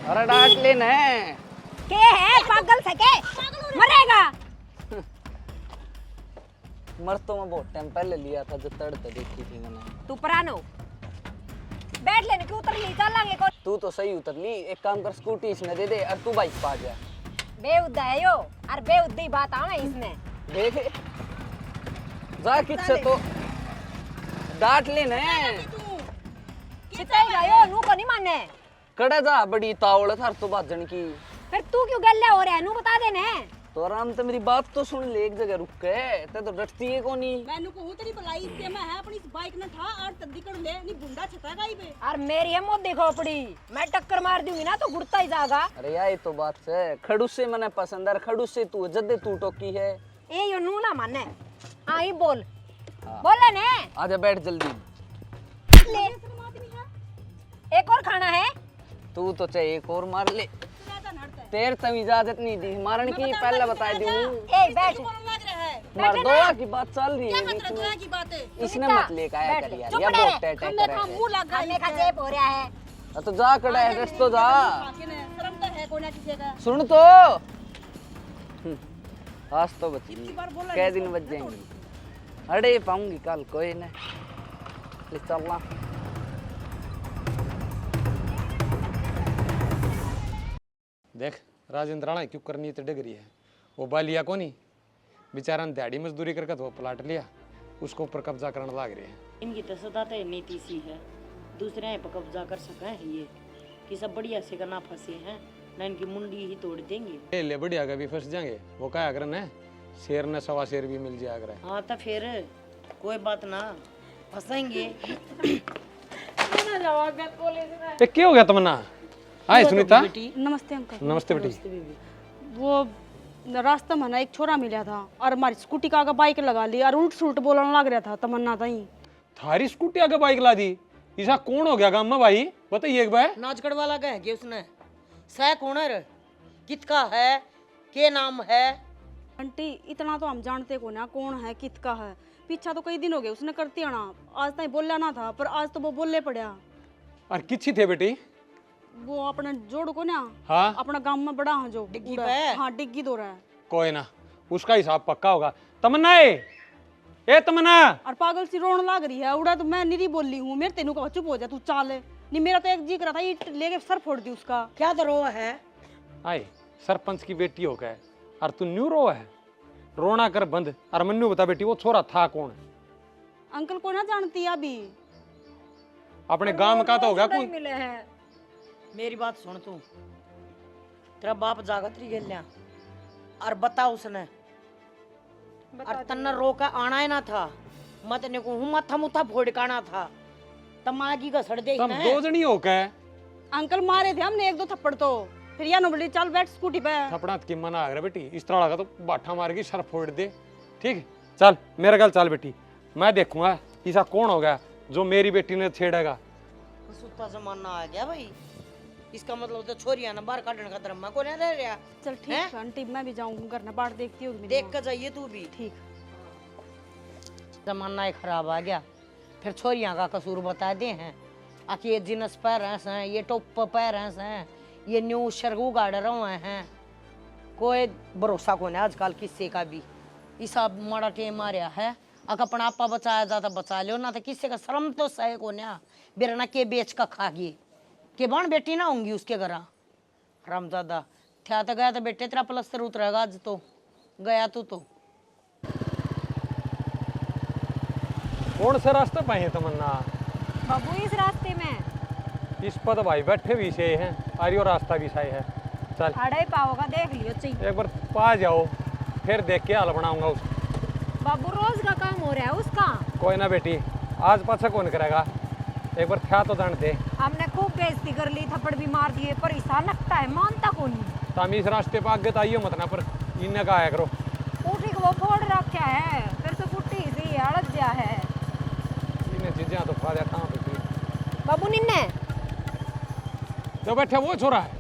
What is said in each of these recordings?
अरे डांट लेना है के है पागल सके मरेगा। मर तो मैं बहुत टाइम पहले लिया था जब तड़ते देखी थी मैंने। तू परानो बैठ लेने क्यों उतर ली चलेंगे कौन। तू तो सही उतर ली। एक काम कर स्कूटी इसने दे दे और तू बाइक पा जा। बेउद्दा है यो और बेउद्दी बात आवे इसमें। देख जा किससे तो डांट लेना है। चिताएगा यो नू को नहीं माने। कड़ा जा बड़ी तावड़ थार तो बाजन की। फिर तू क्यों गल्ला हो रहा है नू बता देने। तो आराम से मेरी बात तो सुन ले। एक जगह रुक के ते तो डरती है कोनी। मैंने को तेरी भलाई से मैं है अपनी बाइक न था और तद्दी कर ले नी बुंडा छता गई बे। और मेरी है मोदी खोपड़ी मैं टक्कर मार दूंगी ना तो गुड़ता ही जाएगा। अरे यार ये तो बात है। खड़ूस से मैंने पसंद है। खड़ूस से तू जद्दे तू टोकी है। ए यो नू ना माने। हाँ ही बोल हाँ। बोले ने। आजा बैठ जल्दी। ले एक और खाना है। तू तो चाहे एक और मार ले। तेर तब इजाजत नहीं दी मारन की पहले बता दी। ए बैठ मर्दों की बात चल रही है बीच में। की बात है इसने मत लेकर आया कर यार। ये बहुत टेट हमें कर का मुंह लगा खाने का जेब हो रहा है। तो जा कड़ा एड्रेस तो जा। शर्म तो है कोना किसी का। सुन तो आज तो बची कै दिन बच जाएंगे। अरे पाऊंगी कल कोई ना चलना। देख राजेंद्र राणा क्यों करनी तो डिग्री है। वो बालिया को नहीं बेचारा ने दिहाड़ी मजदूरी करके तो प्लाट लिया उसको ऊपर कब्जा करने लग रहे हैं। इनकी तो सदा तो नीति सी है दूसरे यहाँ पर कब्जा कर सके है ये कि सब बढ़िया से का ना फंसे हैं ना इनकी मुंडी ही तोड़ देंगे। ले बढ़िया का भी फंस जाएंगे। वो क्या अगर न शेर न सवा शेर भी मिल जाए अगर। हाँ तो फिर कोई बात ना फंसेंगे। क्या हो गया तमन्ना। हाय सुनीता। नमस्ते अंकल। नमस्ते बेटी। वो रास्ता में ना एक छोरा मिला था और हमारी स्कूटी का आगे बाइक लगा ली और उल्ट सुल्ट बोलने लग रहा था तमन्ना ताई। थारी स्कूटी आगे बाइक ला दी। ऐसा कौन हो गया गांव में भाई बताइए एक बार। नाचगढ़ वाला गए कि उसने सह कौन है कितका है के नाम है। आंटी इतना तो हम जानते को ना कौन है कितका है। पीछा तो कई दिन हो गए उसने करती आना आज तक बोला ना था पर आज तो वो बोलने पड़ा। और किच्छी थे बेटी। वो अपने जोड़ को ना हाँ अपना गांव में बड़ा है जो डिग्गी उड़ा- पे? हाँ डिग्गी दो रहा है। कोई ना उसका हिसाब पक्का होगा। तमन्ना ए तमन्ना। और पागल सी रोने लग रही है उड़ा तो मैं निरी बोली हूँ मेरे तेनू कहा चुप हो जा तू चाल नहीं मेरा तो एक जी करा था ईट लेके सर फोड़ दी उसका। क्या तो रो है आए सरपंच की बेटी हो गए और तू न्यू रो है। रोना कर बंद और मन्नू बता बेटी वो छोरा था कौन। अंकल को ना जानती अभी अपने गांव का तो होगा कोई। मिले हैं। मेरी बात सुन तू तेरा बाप जागत रही गया और बता उसने और तन्ना रोका आना ही ना था मत ने को माथा मुथा फोड़काना था तमागी का सड़ दे तुम दो जनी हो गए। अंकल मारे थे हमने एक दो थप्पड़ तो फिर या बोली चल बैठ स्कूटी पे। थपड़ा की मना आ गया बेटी इस तरह का तो बाठा मार के सर फोड़ दे। ठीक है चल मेरे गल चल बेटी मैं देखूंगा ऐसा कौन होगा जो मेरी बेटी ने छेड़ेगा। सुता जमाना आ गया भाई इसका मतलब तो छोरिया ना बाहर काटने का धर्म को नहीं रह रहा। चल ठीक है आंटी मैं भी जाऊंगी घर ना बाट देखती हूँ देख कर जाइए तू भी। ठीक जमाना ही खराब आ गया फिर छोरिया का कसूर बता दे हैं आखिर ये जिनस पैरेंस हैं ये टॉप पैरेंस हैं ये न्यू शरगू गाड़ रहे हैं कोई भरोसा को नहीं आजकल किसी का भी इसा माड़ा टेम आ रहा है अगर अपना आपा बचाया जाता बचा लो ना तो किसी का शर्म तो सहे को ना बेरना के बेच का खा गए के बाण बेटी ना होंगी उसके घर रामजादा था तो गया तो बेटे तेरा प्लस्तर उतरेगा आज तो गया तू तो। कौन से रास्ते पे है तमन्ना। बाबू इस रास्ते में इस पर तो भाई बैठे भी सही है आरियो रास्ता भी सही है। चल अड़े पाओगा देख लियो चाहिए। एक बार पा जाओ फिर देख के हाल बनाऊंगा उसको। बाबू रोज का काम हो रहा है उसका। कोई ना बेटी आज पाछा कौन करेगा एक बार क्या तो जान दे। हमने खूब बेइज्जती कर ली थप्पड़ भी मार दिए पर ऐसा लगता है मानता को नहीं। तुम इस रास्ते पे आगे तो आइयो मत ना पर इन्हें का आया करो। उठी को वो फोड़ रखा है फिर तो कुट्टी सी अड़द जा है। इन्हें चीजें तो खा जाता हूँ। बाबू निन्ने जो बैठे वो छोरा है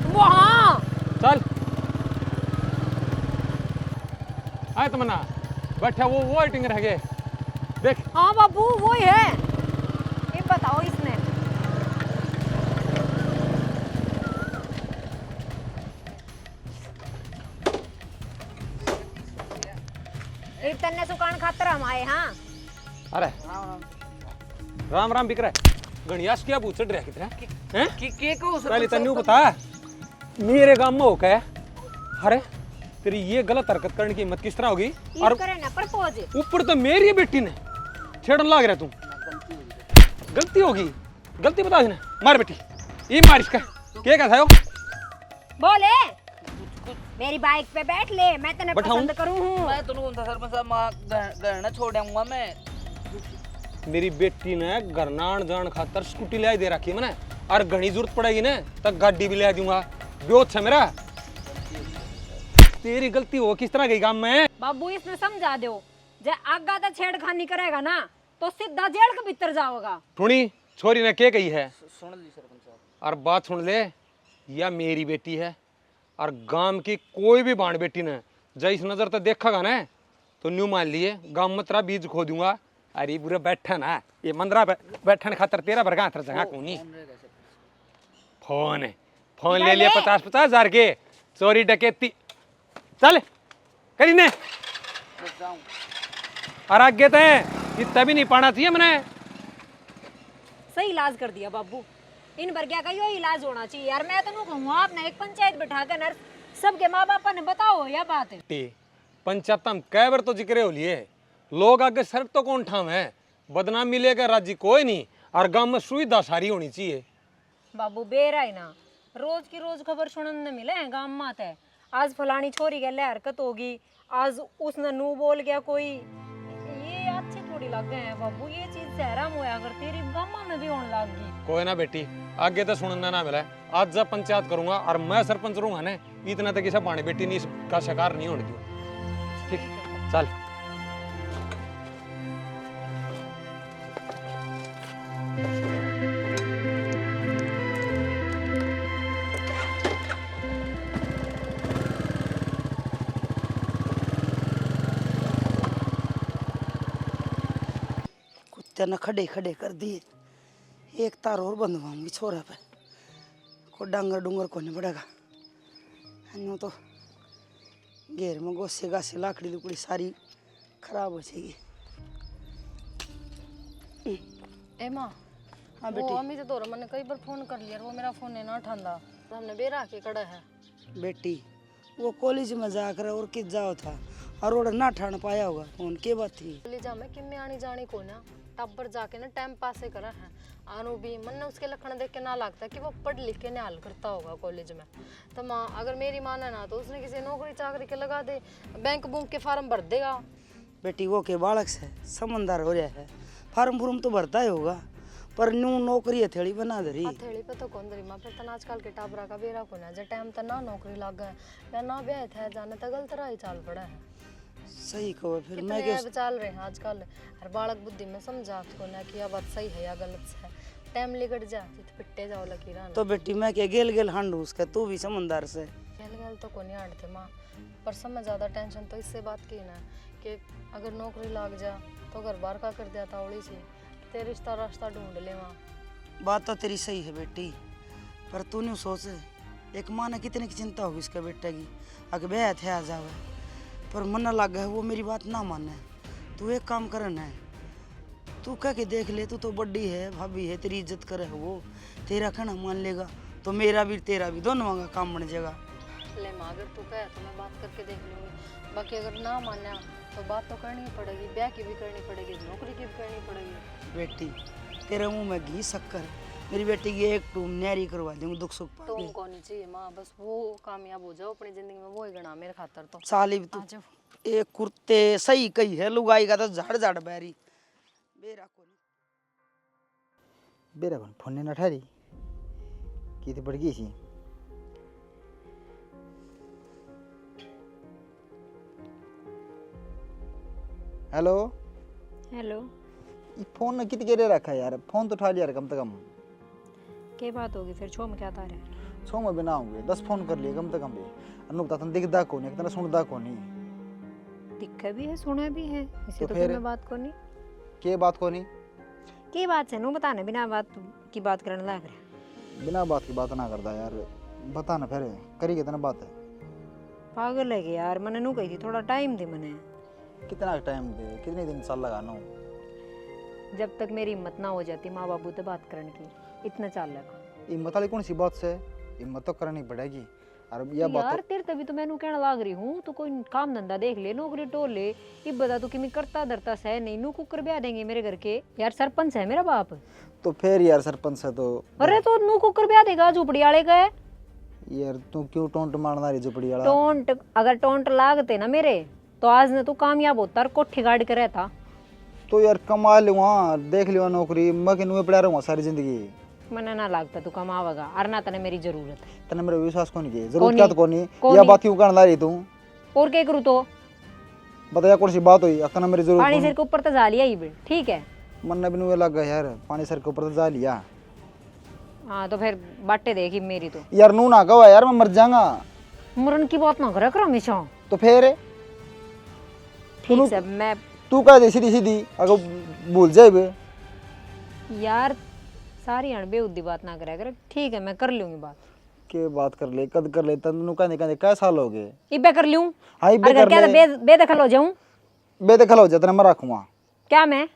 वो हाँ चल आए तमन्ना बैठे वो वेटिंग रह गए देख। हाँ बाबू वो ही है। ये बताओ इसने तन्ने सुकान खातर हम आए। हाँ अरे राम राम बिक रहा है गणियास क्या पूछ रहा है कितना हैं के को पहले तन्नू बता मेरे गांव में हो क्या अरे तेरी ये गलत हरकत करने की हिम्मत किस तरह होगी और करे ना प्रपोज ऊपर तो मेरी बेटी ने छेड़न लाग रहा तू गलती होगी गलती बता इसने मार बेटी ये मार इसका क्या था बोले मेरी बाइक पे बैठ ले मैं तेने पसंद करूं हूं। मैं तुमको सरपंच साहब मां गहना छोड़ूंगा मैं। मेरी बेटी ने घरनान जान खातर स्कूटी ले दे रखी है मैंने और घनी जरूरत पड़ेगी ना तब गाड़ी भी ले दूंगा ब्योत है मेरा तेरी गलती हो किस तरह गई काम में बाबू इसने समझा दो जे आगा तो छेड़खानी करेगा ना तो सीधा जेल के भीतर जाओगा। थोड़ी छोरी ने क्या कही है सुन ली सरपंच साहब और बात सुन ले या मेरी बेटी है और गांव की कोई भी बाण बेटी ने जब इस नजर तक देखेगा ना तो न्यू मान लिए गांव में तेरा बीज खो दूंगा। अरे पूरा बैठा ना ये मंदरा बैठन खातर तेरा भरगा जगह कौनी फोन है फोन ले लिया 50,000 के चोरी डकैती चल करी ने और आगे तो इतना भी नहीं पाना चाहिए मैंने सही इलाज कर दिया बाबू। इन बर्गिया का यो इलाज होना चाहिए यार। मैं तो कहूँ आपने एक पंचायत बैठा कर नर्स सबके माँ बापा ने बताओ या बात है पंचायत में कई बार तो जिक्र हो लिए लोग आगे सड़क तो कौन ठाम है बदनाम मिलेगा राज्य कोई नहीं और गांव में सुविधा सारी होनी चाहिए। बाबू बेरा है ना रोज की रोज खबर सुनने मिले हैं गांव में है आज फलानी छोरी के लिए हरकत होगी आज उसने नू बोल गया कोई ये अच्छी थोड़ी लग गए हैं बाबू। ये चीज सहरा में अगर तेरी गांव में भी होने लग गई कोई ना बेटी आगे तो सुनना ना मिला आज जब पंचायत करूंगा और मैं सरपंच रहूंगा ना इतना तक सब बाणी बेटी नहीं इसका शिकार नहीं होने दूंगा। ठीक चल कुत्ते ने खड़े खड़े कर दिए एक तार और बंधवाऊंगी छोरा पे को डांगर डूंगर को नहीं पड़ेगा यूँ तो घेर में गोसे गासे लाकड़ी लुकड़ी सारी खराब हो जाएगी। ए माँ हाँ वो बेटी अम्मी तो तोरा मैंने कई बार फोन कर लिया वो मेरा फोन है ना उठांदा तो हमने बेरा के कड़ा है बेटी वो कॉलेज में जाकर और किस जाओ था और वो ना ठान पाया होगा फोन के बात थी ले जा मैं किम्मे आनी जानी को ना टब्बर जाके ना टाइम पास ही करा है आनु भी मन ने उसके लक्षण देख के ना लगता कि वो पढ़ लिख के निहाल करता होगा कॉलेज में। तो माँ अगर मेरी माने ना तो उसने किसी नौकरी चाकरी के लगा दे बैंक बुंक के फार्म भर देगा। बेटी वो के बालक से समझदार हो रहा है फार्म फुर्म तो भरता ही होगा पर न्यू नौकरी हथेली बना दे रही हथेली पे तो कौन दरी माँ फिर तो आजकल के टाबरा का बेरा को ना जो टाइम तो ना नौकरी लग गए या ना ब्याह थे जाने तो गलत राह ही चाल पड़ा है। सही कहो फिर मैं कितने ऐप चल रहे हैं आजकल हर बालक बुद्धि में समझा को ना कि यह बात सही है या गलत है टाइम लिकट जा तो पिट्टे जाओ लकीरा तो बेटी मैं क्या गेल गेल हांडू उसका तू भी समझदार से गेल गेल तो को नहीं हांडते माँ पर सब ज्यादा टेंशन तो इससे बात की ना कि अगर नौकरी लग जा तो घर बार का कर दिया था ओड़ी सी ते रिश्ता रास्ता ढूंढ ले माँ। बात तो तेरी सही है बेटी पर तूने सोच एक माँ ने कितने की चिंता होगी इसके बेटे की अगर ब्याह थे आ जावे पर मन लग है वो मेरी बात ना माने तू एक काम करना है तू कह के देख ले तू तो बड़ी है भाभी है तेरी इज्जत करे है वो तेरा कहना मान लेगा तो मेरा भी तेरा भी दोनों का काम बन जाएगा। ले माँ अगर तू कहे तो मैं बात करके देख लूँगी बाकी अगर ना माना तो बात तो करनी ही पड़ेगी ब्याह की भी करनी पड़ेगी नौकरी की भी करनी पड़ेगी। बेटी तेरे मुँह में घी शक्कर मेरी बेटी की एक टूम न्यारी करवा दूंगी दुख सुख तो उनको नहीं चाहिए माँ बस वो कामयाब हो जाओ अपनी जिंदगी में वो ही गणा मेरे खातर तो साली भी तू एक कुर्ते सही कही है लुगाई का तो झाड़ झाड़ बैरी बेरा को बेरा कौन फोन ने उठा रही की तो पड़ गई सी हेलो हेलो ये फोन ने कित गिरे रखा है यार फोन तो उठा लिया कम से कम के बात होगी फिर छो में क्या था रे छो में बिना होंगे 10 फोन कर लिए कम से कम भी अनु तन दिखदा को नहीं इतना सुनदा को नहीं दिखा भी है सुना भी है इसे तो तो फिर मैं बात को नहीं के बात को नहीं की बात है नु बताने बिना बात की बात करने लग रहा बिना बात की बात ना करता यार बता ना फिर करी कितना बात है पागल है कि यार मैंने नु कही थी थोड़ा टाइम दे मैंने कितना टाइम दे, कितने दिन साल लगाना हो? जब तक मेरी हिम्मत ना हो जाती माँ बाबू से बात करने की, इतना चाल लगा। हिम्मत वाली कौन सी बात से? हिम्मत तो करनी पड़ेगी। और यह बात यार तेरे तभी तो मैंने कहना लाग रही हूँ, तो कोई काम धंधा देख ले, नौकरी टोल ले। ये बता तू कि मैं करता धरता सह नहीं, नू कुकर ब्याह देंगे मेरे घर के। यार सरपंच है मेरा बाप। तो फिर यार सरपंच है तो अरे तो नू कुकर ब्याह देगा, झुपड़ी वाले का है। यार तू क्यों टोंट मारना रही झुपड़ी वाला? टोंट अगर टोंट लागते ना मेरे, तो आज ने तू कामयाब होता और कोठी गाड़ के रहता। तो यार कमा लूँगा, देख लियो नौकरी, मैं किन्नू पड़ा रहूँगा सारी जिंदगी। मना ना लागता तू कमावेगा, और ना तने मेरी जरूरत है। तने मेरा विश्वास कौन की जरूरत कोनी। क्या तो कोनी? कोनी। यह बात क्यों करना रही तू? और क्या करूँ तो? बताया कौन सी बात हुई? अकना मेरी जरूरत पानी कोनी। सिर के ऊपर तो जा लिया ही, ठीक है। मन ने भी लग गया यार, पानी सर के ऊपर तो जा लिया। हाँ तो फिर बाटे देखी मेरी तो। यार नू ना कहो यार, मैं मर जाऊंगा। मरण की बात ना करा कर हमेशा। तो फिर ठीक है मैं तू कह दे सीधी सीधी, अगर भूल जाए बे। यार सारी अणबेउद्दी बात ना करा कर, ठीक है मैं कर लूंगी बात। के बात कर ले, कद कर ले, तनु कहने कहने क्या साल हो गए? इबे कर लूं? हाँ इबे अगर कर क्या ले। बेदखल हो जाऊं? बेदखल हो जाता मैं रखूंगा। क्या मैं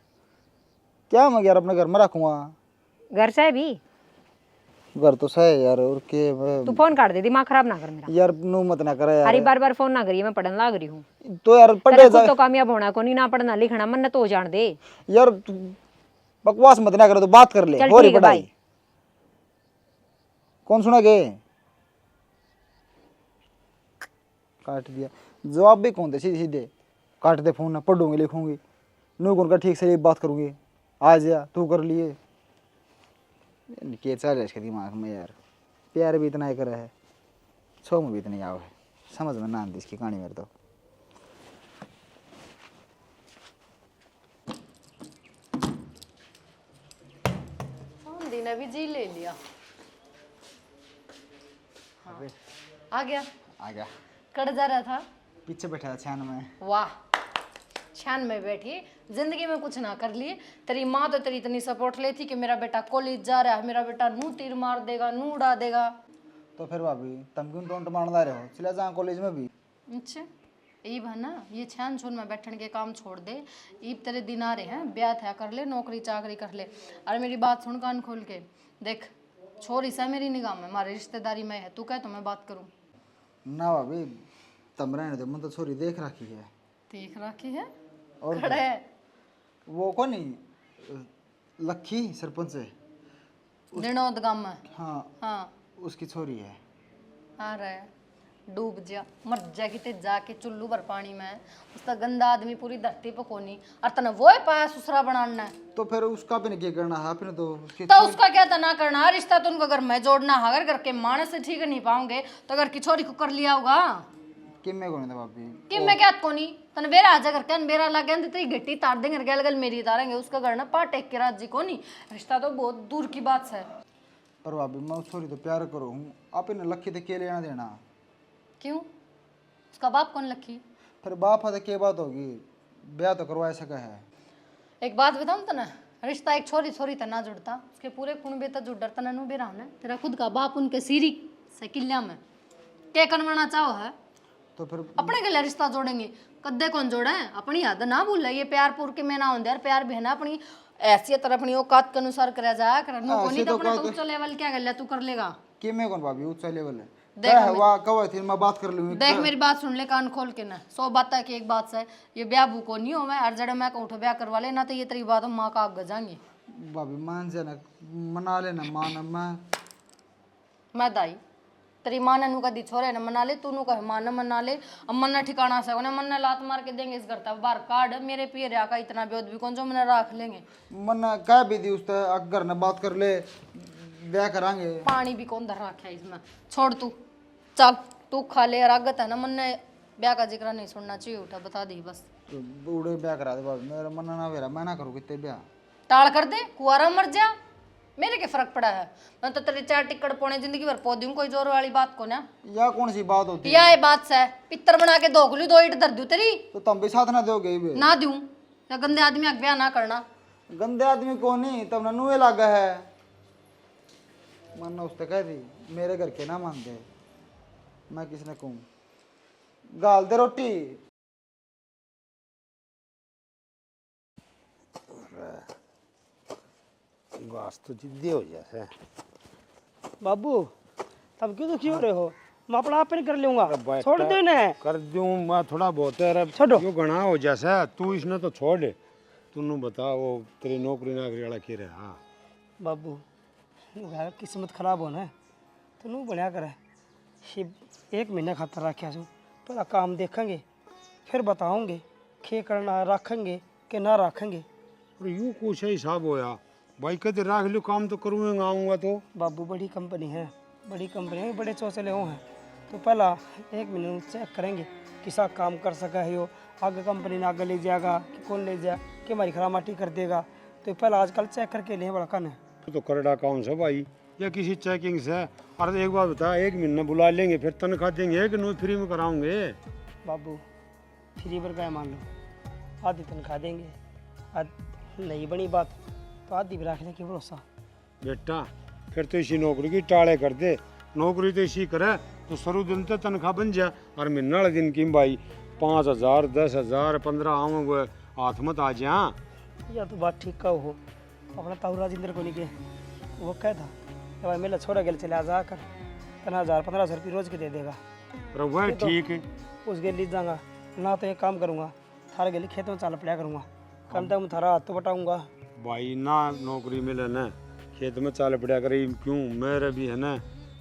क्या यार अपने घर में रखूंगा? घर से है भी? घर तो सही यार, और के तू फोन काट दे, दिमाग खराब ना कर मेरा। यार नू मत ना करे अरे यार। बार बार फोन ना करिए, मैं पढ़ने लाग रही हूँ। तो यार तेरे पढ़े खुद जा तो कामयाब होना को नहीं, ना पढ़ना लिखना मन तो जान दे। यार तू बकवास मत ना करे, तो बात कर ले। चल हो रही ठीक है, पढ़ाई बाय। कौन सुना के? काट दिया, जवाब भी कौन दे? सीधे सीधे काट दे फोन, ना पढ़ूंगी लिखूंगी, नू कौन का ठीक से बात करूंगी। आ जा तू कर लिए, के चल रहा है इसके दिमाग में यार। प्यार भी इतना ही करा है, छो में भी इतनी आओ है, समझ में ना आती इसकी कहानी मेरे तो। दी ने भी जी ले लिया। हाँ आ गया। आ गया, कट जा रहा था, पीछे बैठा था छान में। वाह छान में बैठी, जिंदगी में कुछ ना कर लिए। तेरी माँ तो तेरी इतनी सपोर्ट लेती कि मेरा बेटा कॉलेज जा रहा है, मेरा बेटा नू तीर मार देगा, नू उड़ा देगा। तो फिर भाभी तुम क्यों टोंट मारना रहे हो? चले जा कॉलेज में भी। अच्छा ईब है ना, ये छान छोन में बैठने के काम छोड़ दे। ईब तेरे दिन आ रहे हैं, ब्याह था कर ले, नौकरी चाकरी कर ले। अरे मेरी बात सुन कान खोल के देख, छोरी सा मेरी निगाह में, हमारी रिश्तेदारी में है, तू कह तो मैं बात करूँ? ना भाभी तुम रहने दो, मैं तो छोरी देख रखी है। देख रखी है और खड़ा है वो कौन नहीं, लक्की सरपंच है। दिनोद गांव में। हाँ हाँ उसकी छोरी है। आ रहा है, डूब जा मर जा किते जाके चुल्लू भर पानी में। उसका गंदा आदमी पूरी धरती पे कोनी, और तने वो है पाया सुसरा बनाना है। तो फिर उसका भी क्या करना है अपने तो तो उसका क्या तना करना, रिश्ता तो उनको घर में जोड़ना है। अगर घर के मानस से ठीक नहीं पाओगे तो घर की छोरी को कर लिया होगा कि मैं कौन था भाभी? कि मैं क्या कोनी तन बेरा आजा करके बेरा लगे तेरी गट्टी तार देंगे, गल गल मेरी तारेंगे, उसका घर ना पा टेक के राजी कोनी। रिश्ता तो बहुत दूर की बात है। पर भाभी मैं उस छोरी तो प्यार करो हूँ, आप इन्हें लक्की तो के लेना देना। क्यों? उसका बाप कौन लखी? फिर बाप है तो क्या बात होगी, ब्याह तो करवा सका है। एक बात बताऊं तना, रिश्ता एक छोरी छोरी तना जुड़ता, उसके पूरे कुनबे तक जुड़ डरता ननू भी रहा तेरा खुद का बाप उनके सीरी से किल्या में क्या करवाना चाहो है। तो फिर अपने के लिए रिश्ता जोड़ेंगे, कद्दे कौन जोड़ा है? अपनी याद ना भूल ये प्यार पूर के मैं ना होंगे यार, प्यार भी है ना अपनी हैसियत और अपनी औकात के अनुसार करा जाया कर। नो कोनी तो अपना तो उच्च लेवल क्या कर लिया तू कर लेगा कि मैं कौन भाभी उच्च लेवल है? देख क्या हुआ कब थी मैं बात कर लूंगी। देख मेरी बात सुन ले कान खोल के ना, 100 बात है कि एक बात से ये ब्याह भूको नहीं हो मैं और जड़े मैं कहूँ ब्याह करवा लेना तो ये तेरी बात माँ का आग गजाएंगे। भाभी मान जाना, मना लेना, मान मैं दाई तेरी माँ ने नु कदी छोरे न मना ले, तू नु कहे माँ न मना ले। अब मन न ठिकाना से मन ने लात मार के देंगे इस घर तक बाहर काट मेरे पियर का इतना ब्योद भी कौन जो मैंने रख लेंगे। मन कह भी दी उस घर ने बात कर ले, ब्याह करांगे। पानी भी कौन धर रखा है इसमें, छोड़ तू चल तू खा ले। रागत है ना मन ने ब्याह का जिक्र नहीं सुनना चाहिए, उठा बता दी बस। तो बूढ़े ब्याह करा दे भाभी, मेरा मन ना वेरा, मैं ना करूँ कितने ब्याह। टाल कर दे, कुआरा मर जा, मेरे के फर्क पड़ा है। मैं तो तेरे 4 टिकट पौने जिंदगी भर पौ दूं, कोई जोर वाली बात को ना। या कौन सी बात होती है? या ये बात से पित्तर बना के धोखलू 2 ईंट धर दूं तेरी तो तुम भी साथ ना दोगे बे? ना दूं, या गंदे आदमी का ब्याह ना करना। गंदे आदमी को नहीं तब ना नुए लागा है। मन उसने कह दी मेरे घर के ना मानते, मैं किसने कहूँ गाल दे रोटी। घास तो जिद्दी हो जाए। बाबू तब क्यों दुखी हो रहे हो? मैं अपना आप ही कर लूंगा, छोड़ दे ना। कर दूं मैं थोड़ा बहुत है, छोड़ो। यो घना हो जैसा तू इसने तो छोड़ दे। तूने बता वो तेरी नौकरी वाला की रहा। हाँ बाबू यार किस्मत खराब होना है तो नू बढ़िया करे। ये 1 महीने खातर रखा छू, पहला काम देखेंगे फिर बताओगे खे करना रखेंगे कि ना रखेंगे। और यूँ कुछ हिसाब होया भाई कहते रख लो काम तो करूँगा आऊँगा तो। बाबू बड़ी कंपनी है, बड़ी कंपनी है, बड़े चौचले हो हैं तो पहला 1 महीने चेक करेंगे किसा काम कर सका है यो, आगे कंपनी ने आगे ले जाएगा कि कौन ले जाए कि हमारी खरा माटी कर देगा। तो पहला आजकल चेक करके लिए बड़ा कन है। तो करड़ा कौन सा भाई या किसी चेकिंग से। और एक बार बता 1 महीना बुला लेंगे फिर तनख्वाह देंगे कि नो फ्री में कराओगे। बाबू फ्री पर क्या मान लो, आधी तनख्वाह देंगे, नहीं बनी बात तो आधी भी रखने की भरोसा। बेटा फिर तो इसी नौकरी की टाले कर दे, नौकरी तो इसी करे तो शुरू दिन तो तनख्वाह बन जा। और महीना वाले दिन की भाई 5,000 10,000 15 आऊँ हाथ मत आ जा। या तो बात ठीक का हो, अपना ताऊ राजेंद्र को नहीं के वो कह था भाई मेरा छोरा गल चले जा कर 15,000 रुपये रोज के दे देगा। पर वह ठीक है उस गेल ली जाऊँगा ना तो एक काम करूँगा थारे गेली खेतों में चाल पड़ा करूँगा, कम तक मैं थारा हाथ तो बटाऊँगा। भाई ना नौकरी मिले न खेत में चाल पड़ा करे क्यों, मेरे भी है ना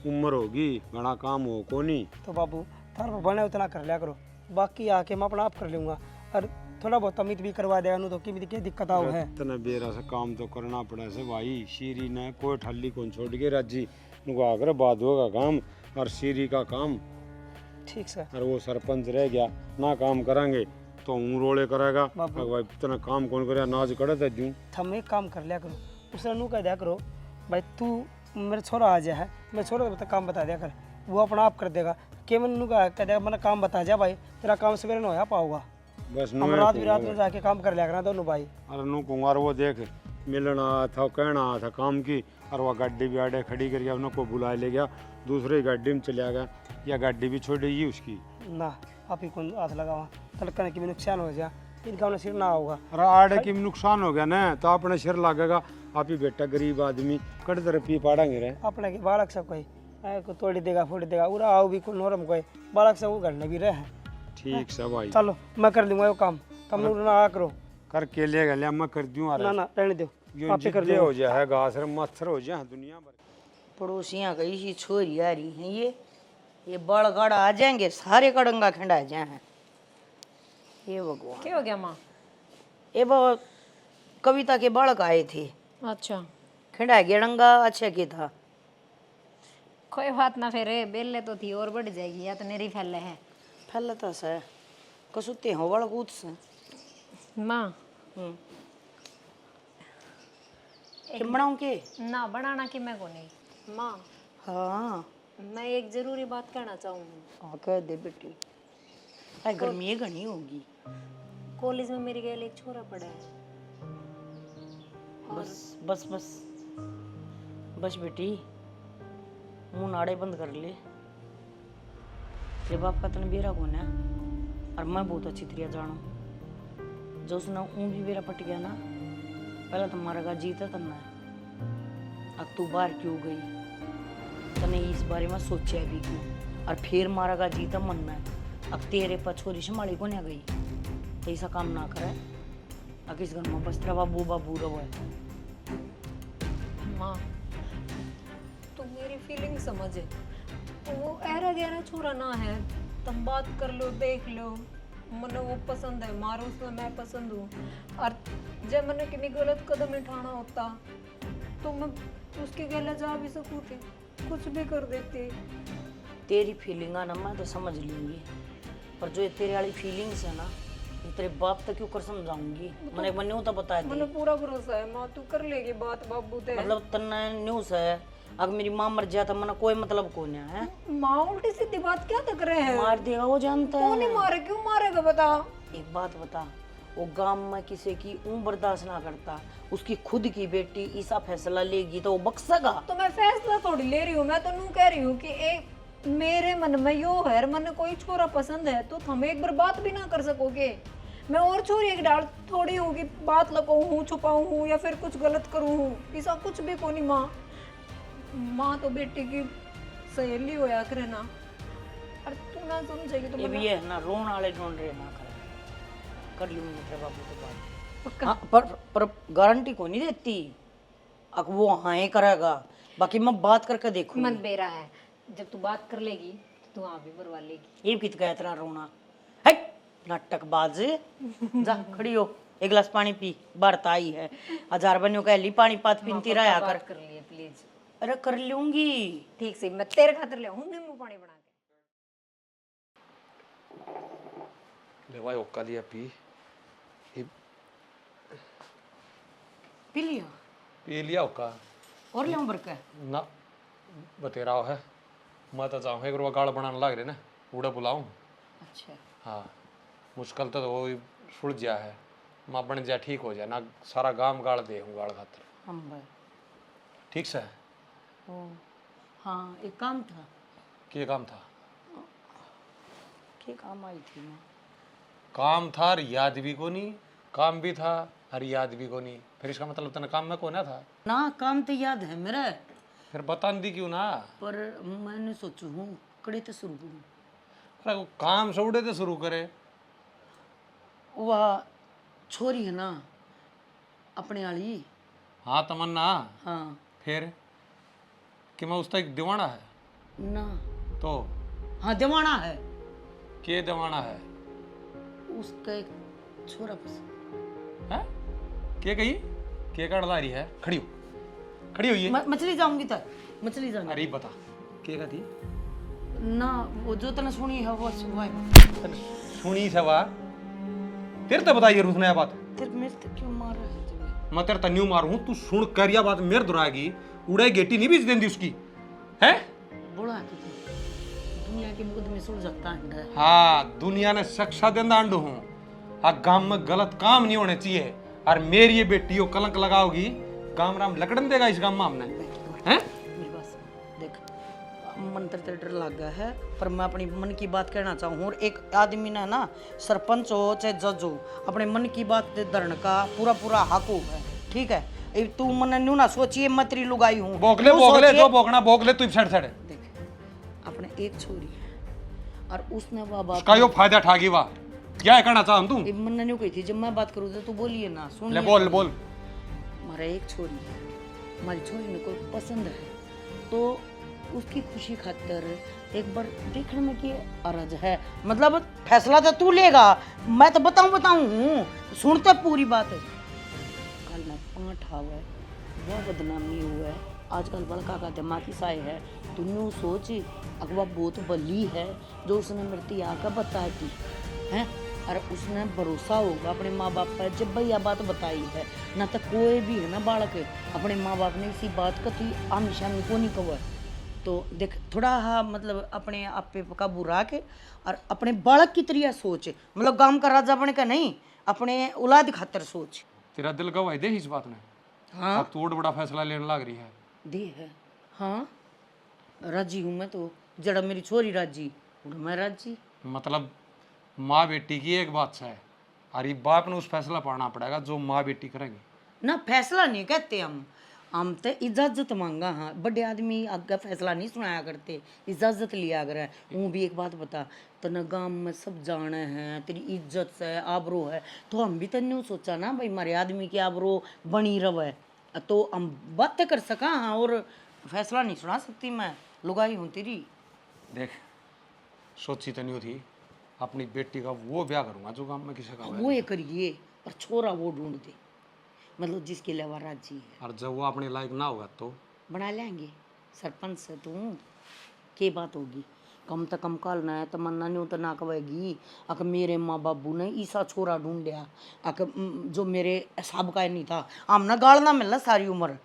उम्र होगी बड़ा काम हो को नहीं। तो बाबू थार पर बने उतना कर लिया करो, बाकी आके मैं अपना आप कर लूँगा और थोड़ा बहुत अमित भी करवा देगा। तो की क्या दिक्कत आओ है इतना बेरा से काम तो करना पड़ा से भाई। सीरी ने कोई ठल्ली कौन छोड़ के राजी नुका कर बादो का काम और सीरी का काम ठीक सर। और वो सरपंच रह गया ना काम करांगे तो हूँ रोले करेगा। बाबू। भाई इतना काम कौन करे नाज करे तो दूँ। थम एक काम कर लिया करो, उसने नू कह दिया करो भाई तू मेरा छोरा आ जाए है, मेरे छोरे को काम बता दिया कर, वो अपना आप कर देगा। केवल नू कह दिया मैंने काम बता जा भाई, तेरा काम सवेरे न हो पाऊगा। बस हम रात भी रात में जाके काम कर लिया करना दोनों भाई। अरे नू कहूँगा वो देख मिलना आया था कहना आया था काम की और वह गाड़ी भी आड़े खड़ी करके उन्होंने को बुला ले गया, दूसरी गाड़ी में चले गया या गाड़ी भी छोड़ेगी उसकी ना आप ही कौन हाथ लगावा तलकने की भी नुकसान हो जाए, इनका उन्हें सिर ना होगा। अरे आड़े की भी नुकसान हो गया ना तो अपने सिर लगेगा। आप ही बेटा गरीब आदमी कट तरफ पी पाड़ेंगे रे अपने के बालक सब कोई को तोड़ी देगा फोड़ देगा उरा आओ भी कोई नोरम कोई बालक सब वो घर में भी रहे। ठीक से भाई चलो मैं कर लूँगा वो काम, तुम लोग ना आ करो करके ले गया मैं कर दूँ। ना ना रहने दो यो आप ही कर जिद्दे दो। हो जाए घास मच्छर हो जाए दुनिया भर। पड़ोसियाँ कही सी छोरी आ रही हैं ये बड़ गड़ आ जाएंगे सारे कड़ंगा खंडा जाए हैं। ये भगवान क्या हो गया माँ? ये वो कविता के बालक आए थे, अच्छा खिंडा गेड़ंगा अच्छा की था। कोई बात ना, फिर बेले तो थी और बढ़ जाएगी या तो मेरी फैले है फैलता से कसुते हो बड़ा कूद से माँ। बनाऊं के ना बनाना कि मैं को नहीं माँ। हाँ मैं एक जरूरी बात कहना चाहूँगी। हाँ कह दे बेटी, अरे गर्मी घनी होगी। कॉलेज में मेरी गैल एक छोरा पड़ा है। बस बस बस बस बेटी मुंह नाड़े बंद कर ले। तेरे बाप का तन बेरा कौन है और मैं बहुत अच्छी तरह जानू। जो उसने ऊँ भी बेरा पट गया ना पहले तुम्हारा का जीता तन्ना है। अब तू बाहर क्यों गई तने इस बारे में सोचा भी क्यों और फिर मारा का जीता मनना है। अब तेरे पर छोरी संभाली को नहीं गई तो ऐसा काम ना करे। अब इस घर में बस तेरा बाबू बाबू रहो है। माँ तू मेरी फीलिंग समझ, वो ऐरा गहरा छोरा ना है, तुम बात कर लो देख लो, मने वो पसंद है मारो उसमें मैं पसंद हूँ। और जब मैंने किसी गलत कदम उठाना होता तो मैं उसके गले जा भी सकूँ थे, कुछ भी कर देती। तेरी फीलिंग ना मैं तो समझ लूंगी पर जो ये तेरे वाली फीलिंग्स है ना ये तेरे बाप तक क्यों कर समझाऊंगी। मैंने मन्नू तो बता मैंने दी पूरा भरोसा है माँ, तू कर लेगी बात बाबू ते। मतलब तन्ना न्यूज़ है अगर मेरी माँ मर जाए तो मैंने कोई मतलब कौन है। माँ उल्टी सीधी बात क्या तक रहे हैं? मार देगा वो जानता है। कौन नहीं मारे, क्यों मारेगा बता। एक बात बता, वो गांव में किसी की ऊँ बर्दाश्त ना करता, उसकी खुद की बेटी ऐसा फैसला लेगी तो वो बख्शेगा। तो मैं फैसला थोड़ी ले रही हूँ, मैं तो नू कह रही हूँ कि एक मेरे मन में यो है, मन कोई छोरा पसंद है तो हम एक बार बात भी ना कर सकोगे। मैं और छोरी की डाल थोड़ी होगी बात लगाऊं हूँ छुपाऊं हूँ या फिर कुछ गलत करूँ हूँ, ऐसा कुछ भी कोनी। माँ तो बेटी की सहेली होया करे ना, और तू ना समझेगी तो ये भी मना- है ना, रोन वाले ढूंढ रहे ना कर लूंगी तेरे बाबू के बाद। पक्का? हाँ, पर गारंटी को नहीं देती, अब वो हाँ ही करेगा, बाकी मैं बात करके देखूंगी। मन बेरा है, जब तू बात कर लेगी तो तू हाँ भी भरवा लेगी। ये कित का इतना रोना है, नाटकबाज। जा खड़ी हो, एक गिलास पानी पी, बरत आई है, 1000 बनियों का ली पानी पात पीती रहा कर। कर लिए प्लीज। अरे कर लूंगी। ठीक से मैं तेरे खातिर ले आऊं नींबू पानी बना के। ले भाई ओका लिया पी। पी लिया? पी लिया ओका और ले बर का ना बतेरा है। मैं तो जाऊँ एक रुपया गाड़ बनाने लग रहे ना, उड़ा बुलाऊं। अच्छा हाँ मुश्किल तो वो सुलझ गया है, माँ बन जाए ठीक हो जाए ना, सारा गांव गाड़ दे हूँ गाड़ खातर। हम भाई ठीक से ओ हाँ, एक काम था। क्या काम था? क्या काम आई थी मैं? काम था और याद भी को नहीं, काम भी था और याद भी को नहीं, फिर इसका मतलब तेना काम में को ना था ना, काम तो याद है मेरा, फिर बता दी क्यों ना? पर मैंने सोचू हूँ कड़े तो शुरू करूँ। अरे वो काम से उड़े तो शुरू करे। वह छोरी है ना अपने वाली। हाँ तमन्ना। हाँ फिर कि मैं उसका एक दीवाना है ना। तो हाँ दीवाना है। के दीवाना है? उसका एक छोरा पसंद हैं? के कही के कड़दारी है? खड़ी हो, खड़ी हो ये। मछली जाऊंगी तो मछली जाऊंगी। अरे बता के का थी ना, वो जो तने सुनी है वो सुबह तने सुनी सवा तेरे तो बताइए रूस नया बात। तेरे मेरे तो क्यों मार रहा है तुम्हें? मैं तेरे तन्यू मारूं, तू सुन कर या बात मेरे दुराएगी, उड़ाई गेटी नहीं बीच देंदी उसकी है। बोला है तुझे दुनिया के मुकदमे सुल सकता है। हाँ दुनिया ने शिक्षा देंदा अंडू हूँ, हाँ गांव में गलत काम नहीं होने चाहिए, और मेरी ये बेटी को कलंक लगाओगी गांव राम लकड़न देगा इस गांव में हमने हैं। मेरी बात सुन, देख मन तेरे डर लग गया है, पर मैं अपनी मन की बात कहना चाहूँ। और एक आदमी ने ना, सरपंच हो चाहे जज हो, अपने मन की बात धरने का पूरा पूरा हक है, ठीक है? ए, तू मन न्यू ना सोचिए मैं तेरी लुगाई हूँ। बोकले बोकले जो बोकना बोकले तू छड़ छड़। देख अपने एक छोरी है और उसने वह बात उसका यो फायदा ठागी वाह, क्या है कहना चाहूँ तू? मन न्यू कही थी जब मैं बात करूँ तो तू बोलिए ना, सुन ले बोल बोल। हमारा एक छोरी है, हमारी छोरी ने कोई पसंद है तो उसकी खुशी खातिर एक बार देखने में की अरज है। मतलब फैसला तो तू लेगा, मैं तो बताऊं हूँ, सुनते पूरी बात है। कल मैं 5 हुआ है, वह बदनामी हुआ है, आजकल बड़का का दिमाग ही साए है। तू सोच अगवा बहुत बली है जो उसने मृत्यु आकर बताई थी हैं, और उसने भरोसा होगा अपने माँ बाप पर जब भैया बात बताई है ना, तो कोई भी है ना बालक अपने माँ बाप ने इसी बात का तो आमी शामी को नहीं कहा। तो देख थोड़ा हाँ मतलब अपने आप पे काबू रख और अपने बालक की तरह सोच, मतलब गांव का राजा बने का नहीं, अपने औलाद खातर सोच। तेरा दिल गवाही दे इस बात ने। हाँ अब तू बड़ा फैसला लेने लग रही है। दे है हाँ, राजी हूँ मैं तो, जड़ा मेरी छोरी राजी मैं राजी। मतलब माँ बेटी की एक बात है, और ये बाप ने उस फैसला पाना पड़ेगा जो माँ बेटी करेंगे ना। फैसला नहीं कहते हम तो इजाजत मांगा। हाँ बड़े आदमी आगे फैसला नहीं सुनाया करते, इजाजत लिया कर। वो भी एक बात बता, तना गांव में सब जाने हैं, तेरी इज्जत है आबरो है, तो हम भी तो नहीं सोचा ना भाई हमारे आदमी की आबरो बनी रहे, तो हम बात कर सका। हाँ और फैसला नहीं सुना सकती मैं, लुगाई हूँ तेरी। देख सोची तो नहीं थी अपनी बेटी का वो ब्याह करूंगा जो गांव में किसी का वो ये करिए, पर छोरा वो ढूंढ दे, मतलब जिसके लिए राजी है। और जब वो अपने लायक ना होगा तो बना लेंगे, सरपंच से तू के बात होगी, कम तो कम कल ना है तमन्ना नहीं तो ना कहेगी अक मेरे माँ बाबू ने ईसा छोरा ढूंढिया, अक जो मेरे हिसाब का नहीं था, हमने गाड़ना मिलना सारी उम्र।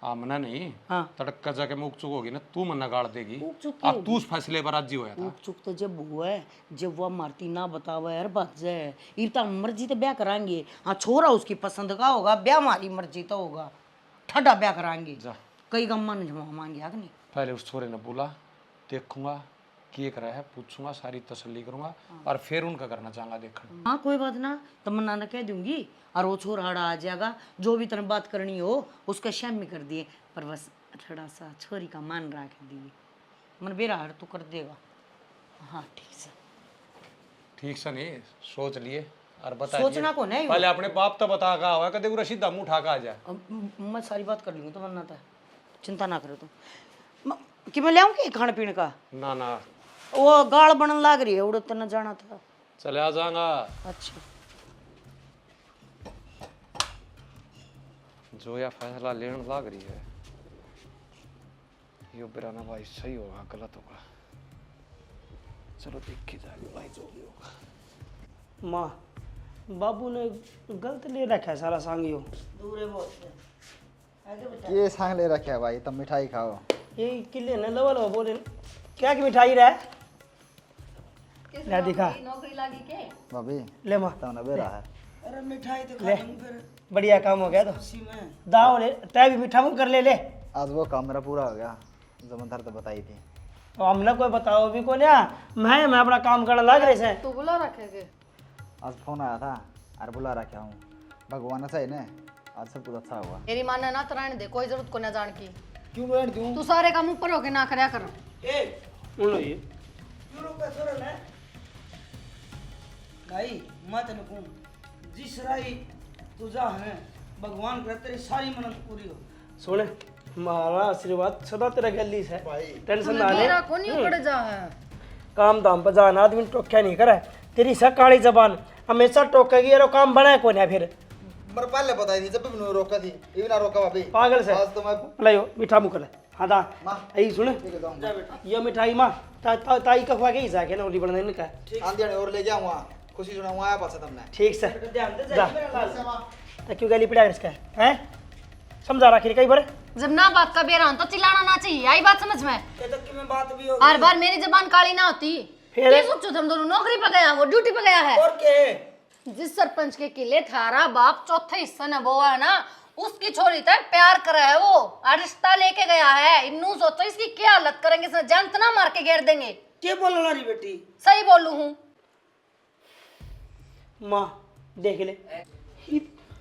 आमना नहीं हाँ तड़का जाके मुख चुक होगी ना, तू मन्ना गाड़ देगी। उक चुक अब तू उस फैसले पर राजी होया था। उक चुक तो जब हुआ है, जब वह मारती ना बतावा यार बात जाए, ये तो मर्जी तो ब्याह कराएंगे। हाँ छोरा उसकी पसंद का होगा, ब्याह हमारी मर्जी तो होगा, ठंडा ब्याह कराएंगे। जा कई गम्मा ने जमा मांगे नहीं। पहले उस छोरे ने बोला देखूंगा के करा है पूछूंगा, सारी तसल्ली करूंगा और फिर उनका करना चाहूंगा देखना। हाँ कोई बात ना, तमन्ना ने कह दूंगी और वो छोराड़ा आ जाएगा, जो भी तेने बात करनी हो उसका शाम में कर दिए, पर बस थोड़ा सा छोरी का मान रख दिए, मन बेरा हर तो कर देगा। हाँ ठीक से, ठीक से नहीं सोच लिए और बता सोचना दिए। कौन है पहले अपने बाप तो बता का हुआ कदे पूरा सीधा मुंह उठा के आ जाए। अब मैं सारी बात कर लूंगी, तमन्ना था, चिंता ना करो तुम। कि मैं ले आऊँ खाने पीने का? ना ना वो गाल बनन लाग रही है, उड़त न जाना था। चले आ जाऊंगा। अच्छा जो या फैसला लेने लाग रही है यो बिराना भाई सही होगा गलत होगा, चलो देखी जाएगी भाई जो भी होगा। माँ बाबू ने गलत ले रखा है सारा सांगियो। दूर है बहुत ये सांग ले रखा है भाई, तब मिठाई खाओ। ये किले ने लवा लवा बोले क्या की मिठाई रहा है? ले दिखा नौकरी लागी के भाभी ले माँ, तब ना बेरा है। अरे मिठाई तो ले खा लूं फिर बढ़िया काम हो गया तो उसी में। दाव ले तय भी मीठा मुंह कर ले ले। आज वो काम मेरा पूरा हो गया, जमींदार तो बताई थी। तो हमने कोई बताओ भी को ना, मैं अपना काम करने लग रहे से। तू बुला रखेगे? आज फोन आया था और बुला रखा हूँ, भगवान से ने आज सब कुछ अच्छा हुआ। मेरी मानना ना तो रहने दे, कोई जरूरत को ना जान की। क्यों बैठ दूं? तू सारे काम ऊपर होके ना करया कर। उन लो ये क्यों रुका छोरा ने? भाई मैं तेने कहूं जिस राई तू जा है भगवान करे तेरी सारी मन्नत पूरी हो। सुन, हमारा आशीर्वाद सदा तेरा गली से, टेंशन ना ले। मेरा कौन ही उकड़ जा है। काम दाम पर जाना आदमी टोक्या नहीं करे, तेरी सा काली जबान हमेशा टोकेगी और काम बनाए को ना फिर। मर पहले बताई थी जब भी मैंने रोका थी, ये भी ना रोका भाभी। पागल से आज तो मैं लायो मीठा मुँह कर। हाँ दा माँ यही सुन, ठीक है दूंगा। ये मिठाई माँ ताई का खुआ के ही जाके ना उली बनने ने का। आंधी आने और ले गया वहाँ, खुशी सुना वहाँ आया पास तुमने। ठीक से ध्यान दे जा। मेरा लाल। तो क्यों गाली पिड़ा इसका है? समझा रखी कई बार। जब ना बात का बेरा तो चिल्लाना ना चाहिए, आई बात समझ में? ये तक की में बात भी हो हर बार मेरी जबान काली ना होती। फिर? ये सोचो तुम दोनों नौकरी पर गया, वो ड्यूटी पर गया है। और के जिस सरपंच के किले थारा बाप चौथे हिस्से न वो है ना, उसकी छोरी तक प्यार करे है वो, और रिश्ता लेके गया है। इन्नू सोचो इसकी क्या हालत करेंगे, इसने जंत ना मार के घेर देंगे। क्या बोलना रही बेटी? सही बोलू हूँ? माँ देख ले,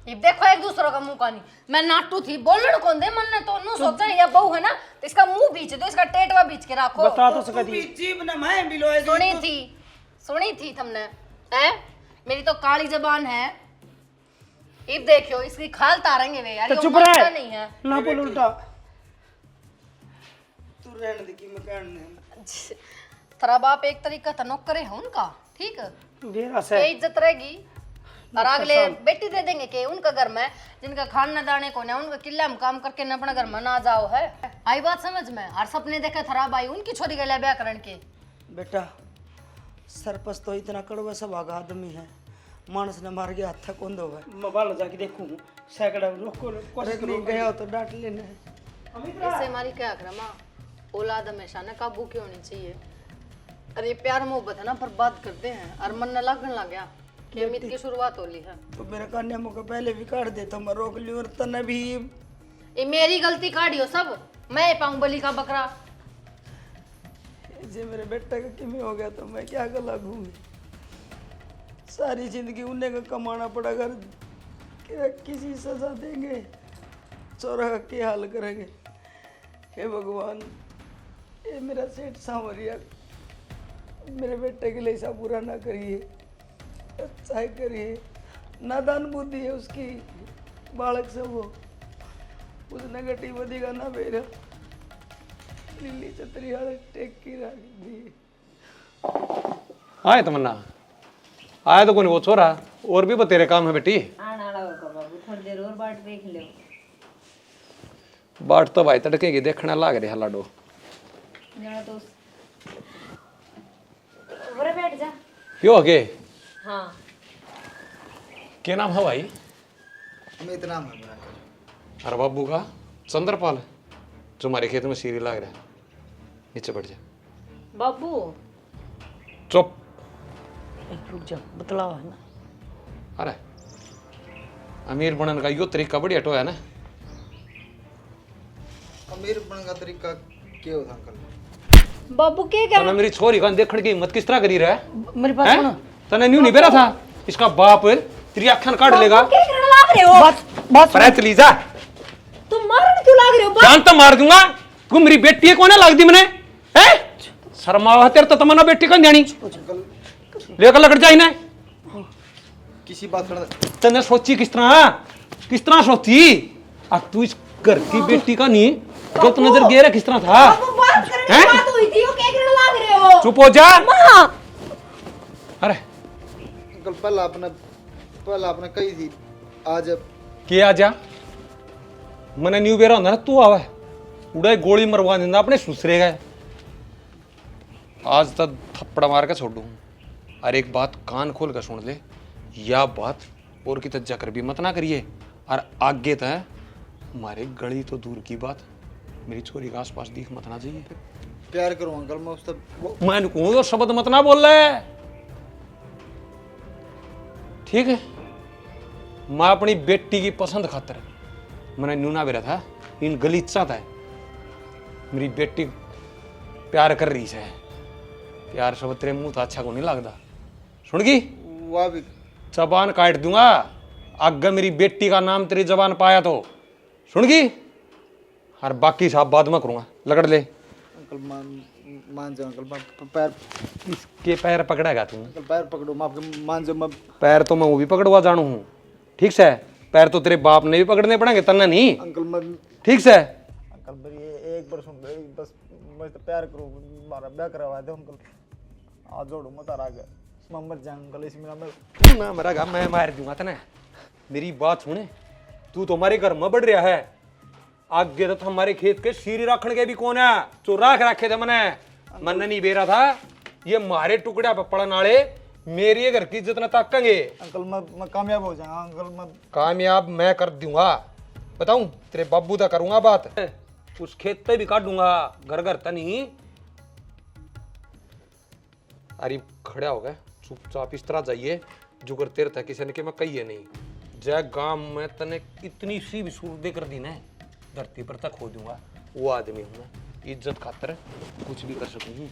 ये देखो एक दूसरों का मुंह का नहीं, मैं नाटू थी बोलने कौन दे मन ने तो नू सोचा ये बहू है ना, तो इसका मुंह बीच दो, इसका टेटवा बीच के रखो। बता तो सका दी। जीव ना मैं बिलोए सुनी थी तुमने हैं? मेरी तो काली जबान है। अब देखियो इसकी खाल तारेंगे वे यार, तो ये चुप उम्र रहे। का नहीं है। ना बोल उल्टा। तू रहने दे की मैं कहने। तेरा बाप एक तरीका था नौकर है उनका, ठीक है? बेरा के से इज्जत रहेगी और अगले बेटी दे देंगे के उनका घर में जिनका खाना दाने को ना उनका किला में काम करके न अपना घर में ना जाओ है। आई बात समझ में? और सपने देखे थरा भाई उनकी छोरी के लिए ब्याह करण के। बेटा सरपंच तो इतना कड़वा स्वभाव आदमी है, मानस ने मार गया हाथ कौन दो है। मैं बाल जाके देखूं सैकड़ा रोको कोशिश अरे नहीं गया हो तो डांट लेना है। इससे हमारी क्या करमा, औलाद हमेशा ना काबू की होनी चाहिए। अरे प्यार मोहब्बत है ना बर्बाद करते हैं और मन न लगन लग गया कि अमित की शुरुआत हो ली है। तो मेरे कन्या मुझे पहले भी काट दे तो मैं रोक लियो और तने भी। ये मेरी गलती काटियो सब, मैं पाऊं बलि का बकरा। जे मेरे बेटे का किमी हो गया तो मैं क्या कर लगूंगी? सारी जिंदगी उन्हें का कमाना पड़ा, अगर किसी सजा देंगे चोरा का क्या हाल करेंगे? हे भगवान, ये मेरा सेठ सांवरिया मेरे बेटे के लिए ऐसा बुरा ना करिए, अच्छा करिए। नादान बुद्धि है उसकी, बालक से वो उसने गटी बदी का ना बेरा नीली छतरी हालत टेक की रख दी। आए तमन्ना आया तो कौन वो छोरा, और भी तेरे काम है बेटी। आना होगा बाबू, थोड़ी देर और बाट देख लो। बाट तो भाई तड़के की देखने लाग रही लाडो। जाना तो ऊपर बैठ जा। क्यों हो गए? हाँ क्या नाम है भाई? अमित नाम है मेरा। अरे बाबू का चंद्रपाल, जो हमारे खेत में सीरी लाग रहा है। नीचे बैठ जा। बाबू चुप। रुक जा, बतलावा है ना। अरे अमीर बनने का यो तरीका बड़ी हटो है ना। अमीर बनने का तरीका क्या होता अंकल? बाबू के क्या तने मेरी छोरी का देखने की हिम्मत किस तरह करी रहा है? मेरी बात हैं? सुनो। तने न्यू नहीं बेरा था इसका बाप तेरी आँखें काट लेगा। क्या करने लाग रहे हो? बात पर चली जा, तुम मारने क्यों लाग रहे हो? जान तो मार दूंगा। तू मेरी बेटी है कौन है लगती मैंने है? शर्मावा तेरे तो तमन्ना बेटी कौन जानी लेकर लकड़ जाई ना किसी बात करना तने सोची किस तरह सोची? अब तू इस घर की बेटी का नहीं गलत नजर गया किस तरह था? बात करने हैं? की बात हुई थी, वो क्या करने लाग रहे हो? चुप हो जा। अरे अंकल पहला आपने कही थी आज के आ जा मने न्यू बेरा होंदा ना तू आवे उड़ा गोली मरवा देंदा अपने सुसरे गए। आज तक थप्पड़ मार के छोड़ू। और एक बात कान खोल कर सुन ले, या बात और की तज्जा कर भी मत ना करिए। और आगे तय हमारे गली तो दूर की बात मेरी छोरी के आसपास दिख मत ना जाइए। प्यार करूँ अंकल मैं उससे मैं कहूँ तो शब्द मत ना बोल रहे, ठीक है? मैं अपनी बेटी की पसंद खातर मैंने न्यूना बेरा था इन गलीचा था मेरी बेटी प्यार कर रही है। प्यार शब्द तेरे मुंह तो अच्छा को नहीं लगता। सुन गई वाह भी जबान काट दूंगा अगर मेरी बेटी का नाम तेरी जबान पाया तो। सुन गई? और बाकी साहब बाद में करूंगा। लगड़ ले अंकल मान जाओ अंकल मैं पैर इसके पैर पकड़ेगा तू? अंकल पैर पकड़ो मैं आपके मान जाओ मैं पैर तो मैं वो भी पकड़वा जानू हूँ, ठीक से? पैर तो तेरे बाप ने भी पकड़ने पड़ेंगे तन्ना नहीं, अंकल मैं ठीक से? अंकल मेरी एक बार सुन बस मैं तो प्यार करूँ हमारा ब्याह करवा दे अंकल आज जोड़ो मत आ गया मैं मर जाऊँ अंकल इसमें मैं ना मरेगा मैं मार दूंगा तने। मेरी बात सुने, तू तो हमारे घर में बढ़ रहा है, आगे तो हमारे खेत के सीरी रखने के भी कौन है जो राख रखे थे मैंने मन नहीं बेरा था। ये मारे टुकड़ा पे पड़न वाले मेरी घर की इज्जत न ताकेंगे। अंकल मैं कामयाब हो जाऊंगा अंकल मैं कामयाब मैं कर दूंगा, बताऊं तेरे बाबू दा करूंगा बात, उस खेत पे भी काटूंगा घर घर तनी। अरे खड़ा हो गया चुपचाप इस तरह जाइए जो कर तेरे था किसी ने कि मैं कही नहीं जय गांव में तने इतनी सी भी सूर दे कर दी ना धरती पर तक खो दूंगा। वो आदमी हूं मैं, इज्जत खातर कुछ भी कर सकूं,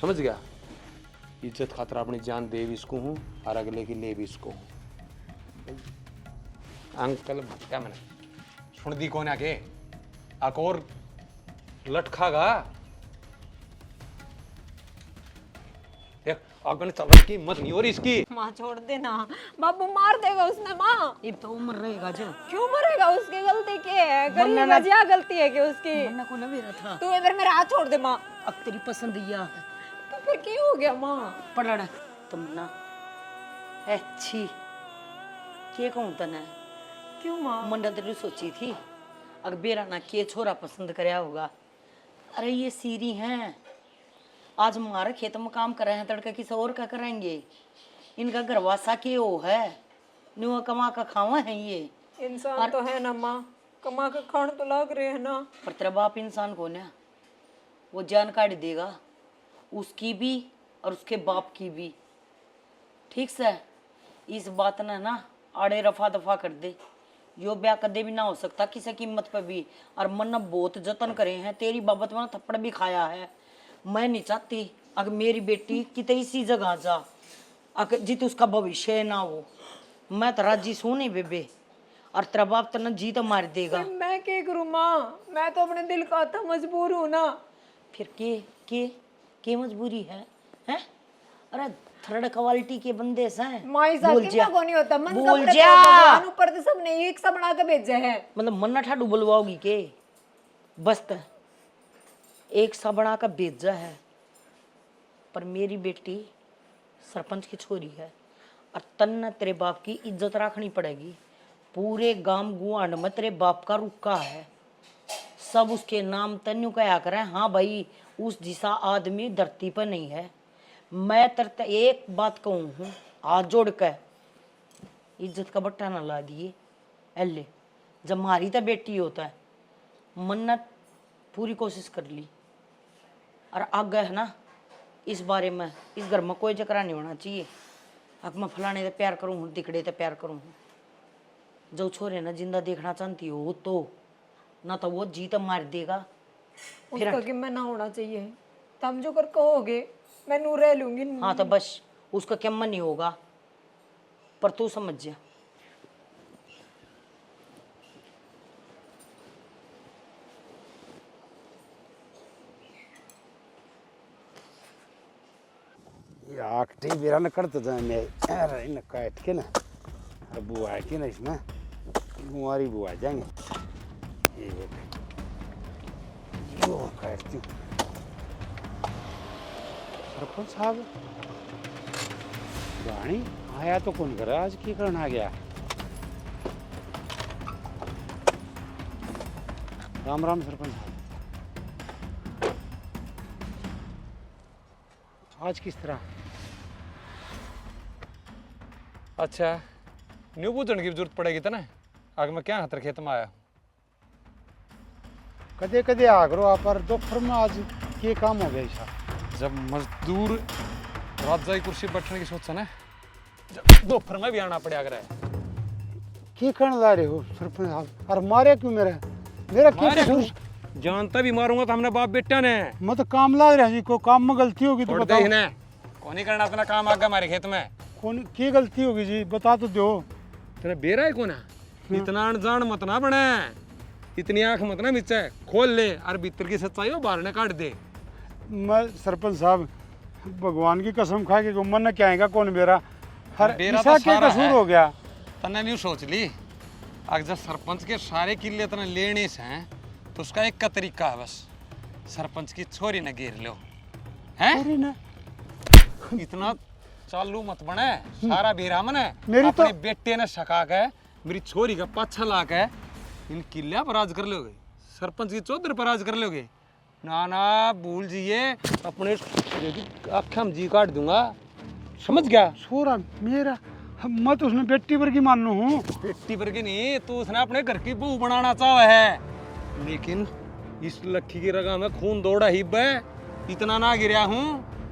समझ गया? इज्जत खातर अपनी जान दे भी इसको हूँ और अगले की ले भी इसको हूँ। अंकल क्या मैंने सुन दी कौन आके और लटखागा देख आगे चल की मत नहीं हो रही इसकी। माँ छोड़ देना, बाबू मार देगा उसने। माँ ये तो उम्र रहेगा जो क्यों मरेगा? उसकी गलती क्या है? गरीब वजह गलती है कि उसकी? मन्ना को ना मेरा था। तू इधर मेरा हाथ छोड़ दे माँ। अब तेरी पसंद या तो फिर क्यों हो गया माँ? पड़ा तुम ना अच्छी के कहूँ तने क्यों माँ? मंडा तेरी सोची थी अगर बेरा ना के छोरा पसंद करया होगा। अरे ये सीरी हैं आज हमारे खेत में काम कर रहे हैं, तड़के किसी और का करेंगे। इनका घरवासा के वो है न्यू कमा का खावा है ये इंसान तो है ना माँ, कमा के खान तो लाग रहे हैं ना। पर तेरा बाप इंसान कौन है? वो जानकारी देगा उसकी भी और उसके बाप की भी, ठीक से? इस बात ने ना आड़े रफा दफा कर दे। यो ब्याह कदे भी ना हो सकता किसी कीमत पर भी। और मन बहुत जतन करे हैं तेरी बाबत में थप्पड़ भी खाया है। मैं नहीं चाहती अगर मेरी बेटी कितनी इसी जगह जा अगर जीत उसका भविष्य ना हो। मैं तो राजी सू नहीं बेबे और तेरा बाप तो ना जीत मार देगा। मैं क्या करूँ माँ? मैं तो अपने दिल का था मजबूर हूँ ना। फिर के मजबूरी है हैं? अरे थर्ड क्वालिटी के बंदे हैं। माई साहब की को नहीं होता मन बोल का जा। भगवान ऊपर से सब ने एक सा बना के भेजा है। मतलब मन्ना ठाडू बुलवाओगी के बस त एक सा बना का भेजा है। पर मेरी बेटी सरपंच की छोरी है और तन्ना तेरे बाप की इज्जत रखनी पड़ेगी। पूरे गांव गुआंड में तेरे बाप का रुका है, सब उसके नाम तन्यू कहा करें। हाँ भाई उस जैसा आदमी धरती पर नहीं है। मैं तेरे एक बात कहूँ हूँ हाथ जोड़ कर इज्जत का बट्टा ना ला दिए एले। जब हमारी तो बेटी होता है मन्नत पूरी कोशिश कर ली और आगे है ना इस बारे में इस घर में कोई चक्रा नहीं होना चाहिए। अब मैं फलाने से प्यार करूँ हूँ दिखड़े से प्यार करूँ हूँ। जो छोरे ना जिंदा देखना चाहती हो तो ना तो वो जीत मार देगा। उसका कि मैं ना होना चाहिए तुम जो कर कहोगे मैं नू रह लूंगी। हाँ तो बस उसका क्या मन नहीं होगा, पर तू समझ जा। आखटी बेरा न करते जाए मैं अरे इन काट के ना बुआ के ना इसमें कुंवारी बुआ जाएंगे ये देख यो काटती हूँ। सरपंच साहब रानी आया तो कौन करे आज की करना आ गया। राम राम सरपंच साहब। आज किस तरह अच्छा न्यू पूछने की जरूरत पड़ेगी तो ना आगे मैं क्या खतर खेत में आया। कदे कदे आगरो आप पर दोपहर में आज के काम हो गया ईशा। जब मजदूर राजा की कुर्सी बैठने की सोचा ना जब दोपहर में भी आना पड़े अगर के करने ला रहे हो सरपंच साहब और मारे क्यों मेरा मेरा क्या कसूर। जानता भी मारूंगा तो हमने बाप बेटा ने मैं तो काम लाग रहा जी को काम में गलती होगी तो बताओ। कौन ही करना अपना काम आगे हमारे खेत में कौन की गलती होगी जी बता तो दो। तेरा बेरा है कौन है इतना अनजान मत ना बने इतनी आंख मत ना नीचे खोल ले और भीतर की सच्चाई हो बाहर ने काट दे। मैं सरपंच साहब भगवान की कसम खा के मन क्या आएगा कौन मेरा हर ईसा क्या कसूर हो गया। तने न्यू सोच ली अगर जब सरपंच के सारे किले तना लेने से हैं तो उसका एक का तरीका है बस सरपंच की छोरी न घेर लो हैं इतना चालू मत बने सारा बेरा मने मेरी अपने तो बेटे ने सका के मेरी छोरी का पाछा ला के इन किले पर राज कर लोगे सरपंच की चौधर पर राज कर लोगे ना ना भूल जिए अपने आँखें जी काट दूंगा समझ गया। छोरा मेरा मैं तो उसने बेटी पर की मान लू हूँ। बेटी पर की नहीं तू उसने अपने घर की बहू बनाना चाहे है लेकिन इस लक्की की रगा में खून दौड़ा ही बे इतना ना गिरा हूँ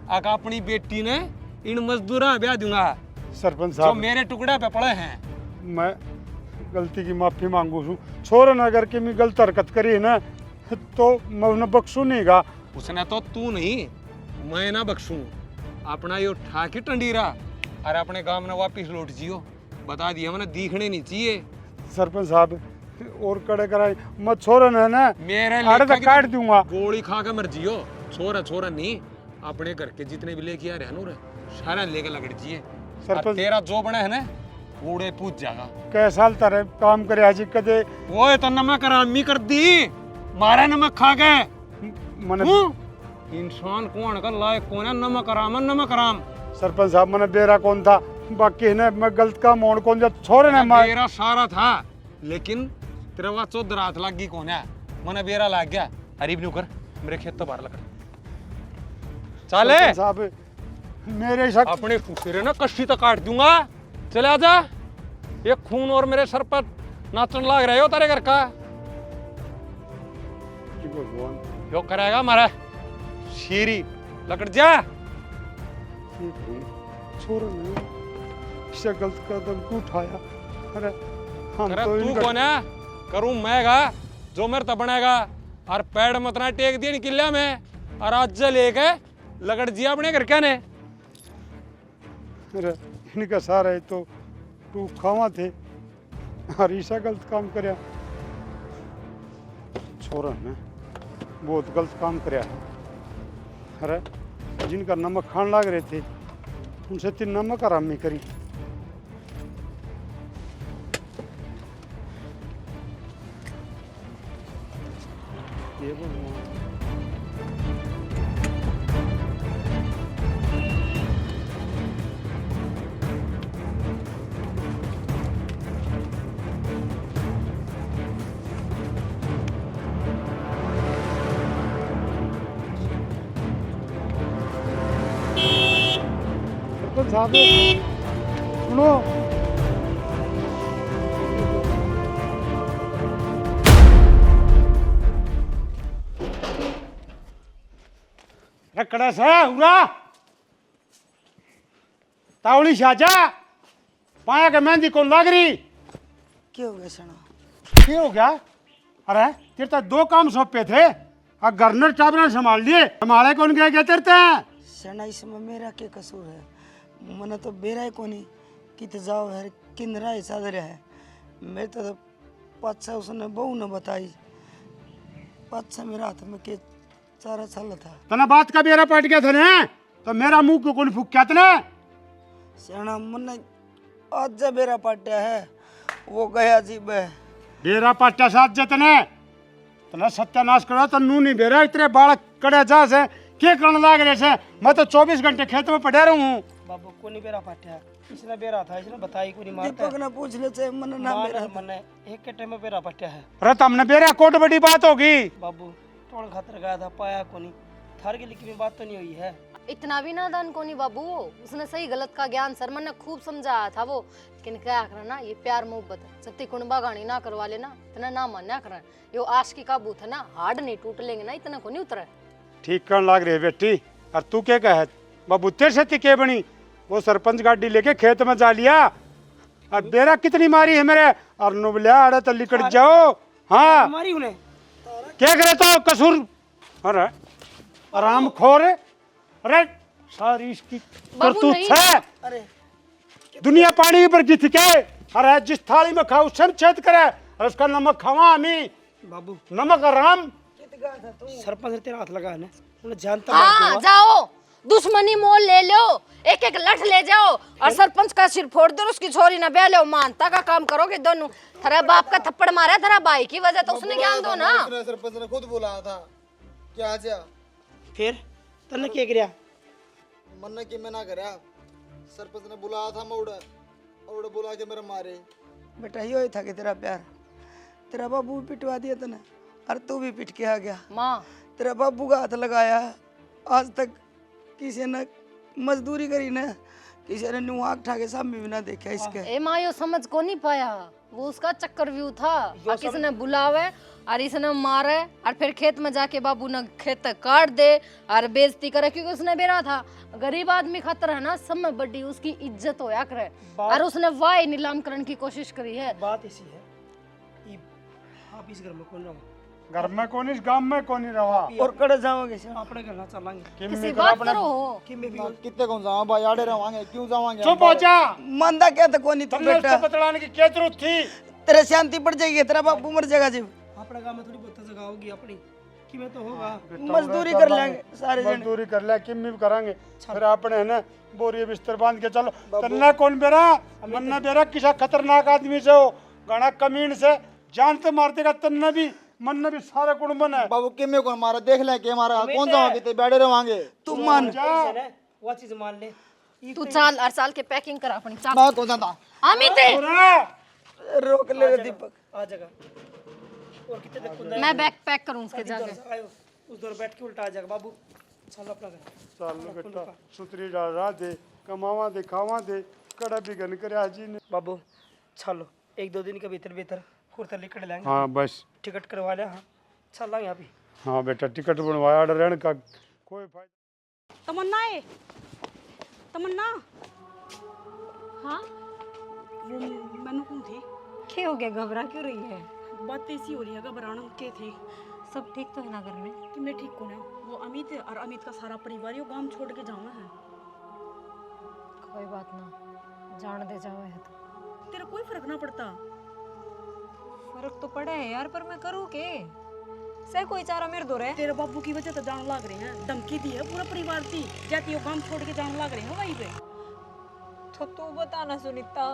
आका अपनी बेटी ने इन मजदूरा ब्याह दूंगा सरपंच जो साहब मेरे टुकड़े पे पड़े हैं। मैं गलती की माफी मांगू छू छोरा ना करके मैं गलत हरकत करी है ना तो मैं उन्हें बख्शू नहीं गा। उसने तो तू नहीं मैं ना बख्शू अपना यो ठाकी टंडीरा और अपने गांव में वापिस लौट जियो बता दिया मैंने दिखने नहीं चाहिए। सरपंच साहब और कड़े कराए मैं छोरा ना ना मेरे आड़े काट दूंगा गोली खा के मर जियो छोरा छोरा नहीं अपने घर के जितने भी लेके आ रहे हैं सारा लेके लगड़ जिए सरपंच तेरा जो बना है ना कूड़े पूछ जाएगा कै साल तारे काम करे आज कदे वो तो नमक हरामी कर दी मारा नमक खा के मने इंसान कौन का लायक कौन है नमक हराम नमक हराम। सरपंच साहब मैंने बेरा कौन था बाकी ने मैं गलत काम मोड़ कौन जा छोरे ने मार बेरा सारा था लेकिन तेरा वहाँ चौधर हाथ लग गई कौन है मैंने बेरा लग गया हरीब न्यू कर मेरे खेत तो बाहर लग चले साहब मेरे शक अपने सिरे ना कश्ती तो काट दूंगा चले आजा ये खून और मेरे सर पर नाचन लग रहे हो तेरे घर का यो करेगा हमारा शीरी लकड़ जा छोरा ने इसे गलत कदम क्यों उठाया। अरे हम अरे तो तू इनका कौन है करूं मैंगा जो मेरे तो बनेगा और पैड मत ना टेक दिया किले में और आज लेके लगड़ जिया अपने घर क्या ने। अरे इनका सारा तो तू खावा थे और ईसा गलत काम करया छोरा ने बहुत गलत काम करया। अरे जिनका नमक खान लाग रहे थे उनसे तीन नमक हरामी करी। ये साहब सुनो रकड़ा सा हुआ तावली शाजा पाया के मेहंदी कौन लाग रही क्या हो गया सना क्या हो गया। अरे तेरे तो दो काम सौंपे थे और गवर्नर टाबरा संभाल लिए, हमारे कौन क्या कहते हैं? सेना इसमें मेरा क्या कसूर है? मैंने तो बेरा ही कोनी कित जाओ है किंदरा है सादर है। मेरे तो पाछा उसने बहू ने बताई, पाछा मेरा हाथ में के सारा साल था। तना बात का बेरा पट गया था ने, तो मेरा मुंह को कौन फूक क्या तने? सेना मैंने आज जा बेरा पाट्या है, वो गया जी बे। बेरा पाट्या साथ जतने तना सत्यानाश करो तो नू नहीं बेरा इतने बालक कड़े जा से क्या करने लाग रहे से? मैं तो 24 घंटे खेत में पड़ा रहूं हूं। बाबू को नहीं बेरा पाट्या, इसने बेरा था, इसने बताई को नहीं मारता। दीपक ने पूछ ले से मन ना बेरा मने एक के टाइम में बेरा पाट्या है। अरे तुमने बेरा कोट बड़ी बात होगी। बाबू तोड़ खातर गया था, पाया को नहीं, थार के लिखी में बात तो नहीं हुई है। इतना भी नादान को नहीं बाबू, उसने सही गलत का ज्ञान सरमन ने खूब समझाया था वो। लेकिन क्या करना, ये प्यार मोहब्बत है, सत्ती कुणबा गानी ना करवा लेना, इतना ना मान्या करना। यो आश की काबू था ना, हार्ड नहीं टूट लेंगे ना, इतना को नहीं उतरा। ठीक करने लाग रही है बेटी। और तू क्या कहे बाबू, तेरे से के बनी? वो सरपंच गाड़ी लेके खेत में जा लिया, और बेरा कितनी मारी है मेरे, और नुबलिया अरे तो लिकट जाओ। हाँ हमारी उन्हें क्या करे तो कसूर? अरे आराम खोर, अरे सारी इसकी करतूत है। अरे दुनिया पानी पर की थी क्या? अरे जिस थाली में खाओ उससे छेद करे, और उसका नमक खावा हमी बाबू नमक आराम। सरपंच ने तेरा हाथ लगा है ना, उन्हें जानता हाँ जाओ, दुश्मनी मोल ले लो, एक एक लठ ले जाओ और सरपंच का सिर फोड़ दो, उसकी छोरी ना ब्याह लो, मानता का काम करोगे दोनों। तेरा बाप का थप्पड़ मारा तेरा भाई की वजह, तो उसने ज्ञान दो ना। सरपंच ने खुद बुलाया था क्या आजा फिर तन्ने क्या किया? मन की मैं ना करा, सरपंच ने बुलाया था मोड़ और बुला के मेरा मारे। बेटा यो ही था कि तेरा प्यार, तेरा बाबू भी पिटवा दिया तने, और तू भी पिट के आ गया। माँ तेरा बाबू का हाथ लगाया, आज तक किसी ने मजदूरी करी ना, किसी ने न्यू आँख ठाके सामने भी ना देखा इसके। ए माँ यो समझ को नहीं पाया, वो उसका चक्कर व्यू था। और किसने बुलावे और इसने मारे, और फिर खेत में जाके बाबू ने खेत काट दे और बेइज्जती करे, क्योंकि उसने बेरा था। गरीब आदमी खातर है ना, सब में बड़ी उसकी इज्जत होया करे, और उसने वाई नीलाम करने की कोशिश करी है। बात ऐसी है, ये आप इस घर में कौन रहो? घर में कौन, इस गांव में कौन ही रहा। और कड़े जाओगे अपने घर ना चलेंगे, किसी बात करो हो। कितने कौन जाओ भाई, आड़े रवांगे क्यों जावांगे? चुप हो जा। मंदा क्या था कोनी तू तुमने बेटा, उसको बतलाने की क्या जरूरत थी? तेरे शांति पड़ जाएगी, तेरा बाबू मर जाएगा जी। अपने गांव में थोड़ी बहुत जगह होगी अपनी, कि में तो होगा। मजदूरी कर लेंगे सारे जने। मजदूरी कर ले, किम भी करांगे, फिर अपने है ना बोरी बिस्तर बांध के चलो। तन्ना कौन बेरा, मन्ना बेरा किसा खतरनाक आदमी से हो, गाना कमीन से जान से मार देगा। तन्ना भी मन भी सारा गुण बना है। बाबू किम में कौन मारा देख ले, के मारा कौन जाओगे ते बैठे रवांगे। तू मान वो चीज मान ले। तू चाल और साल के पैकिंग करा अपनी चाल। मैं कौन जाता? अमित रोक ले रे दीपक। आ जाएगा और कितने तक कुंदा मैं बैग पैक करूं उसके जाके। आयो उस दौर बैठ के उल्टा आ जाएगा। बाबू चलो अपना घर चल बेटा, सुतरी डाला दे, कमावा दे, खावा दे, कड़ा भी गन करे आजी ने। बाबू चलो, एक दो दिन के भीतर भीतर कुर्ता लिखट लेंगे। हाँ बस टिकट करवा लिया। हाँ चल लाएंगे अभी। हाँ बेटा, टिकट बनवाया रहने का कोई फायदा। तमन्ना है, तमन्ना। हाँ वो मैनू कौन थी? क्या हो गया, घबरा क्यों रही है? बात ऐसी हो रही है, घबराना के थी सब ठीक तो है ना घर में? कि मैं ठीक कौन है? वो अमित और अमित का सारा परिवार यो गांव छोड़ के जाना है। कोई बात ना, जान दे जाओ है तो। तेरा कोई फर्क ना पड़ता। फर्क तो पड़ा है यार, पर मैं करूँ के? से कोई चारा मेरे दो रहे। तेरे बाबू की वजह से जान लाग रहे हैं, धमकी दी है पूरा परिवार थी, जाती हो गांव छोड़ के जान लाग रहे हैं वहीं पे। तो तू बता ना सुनीता,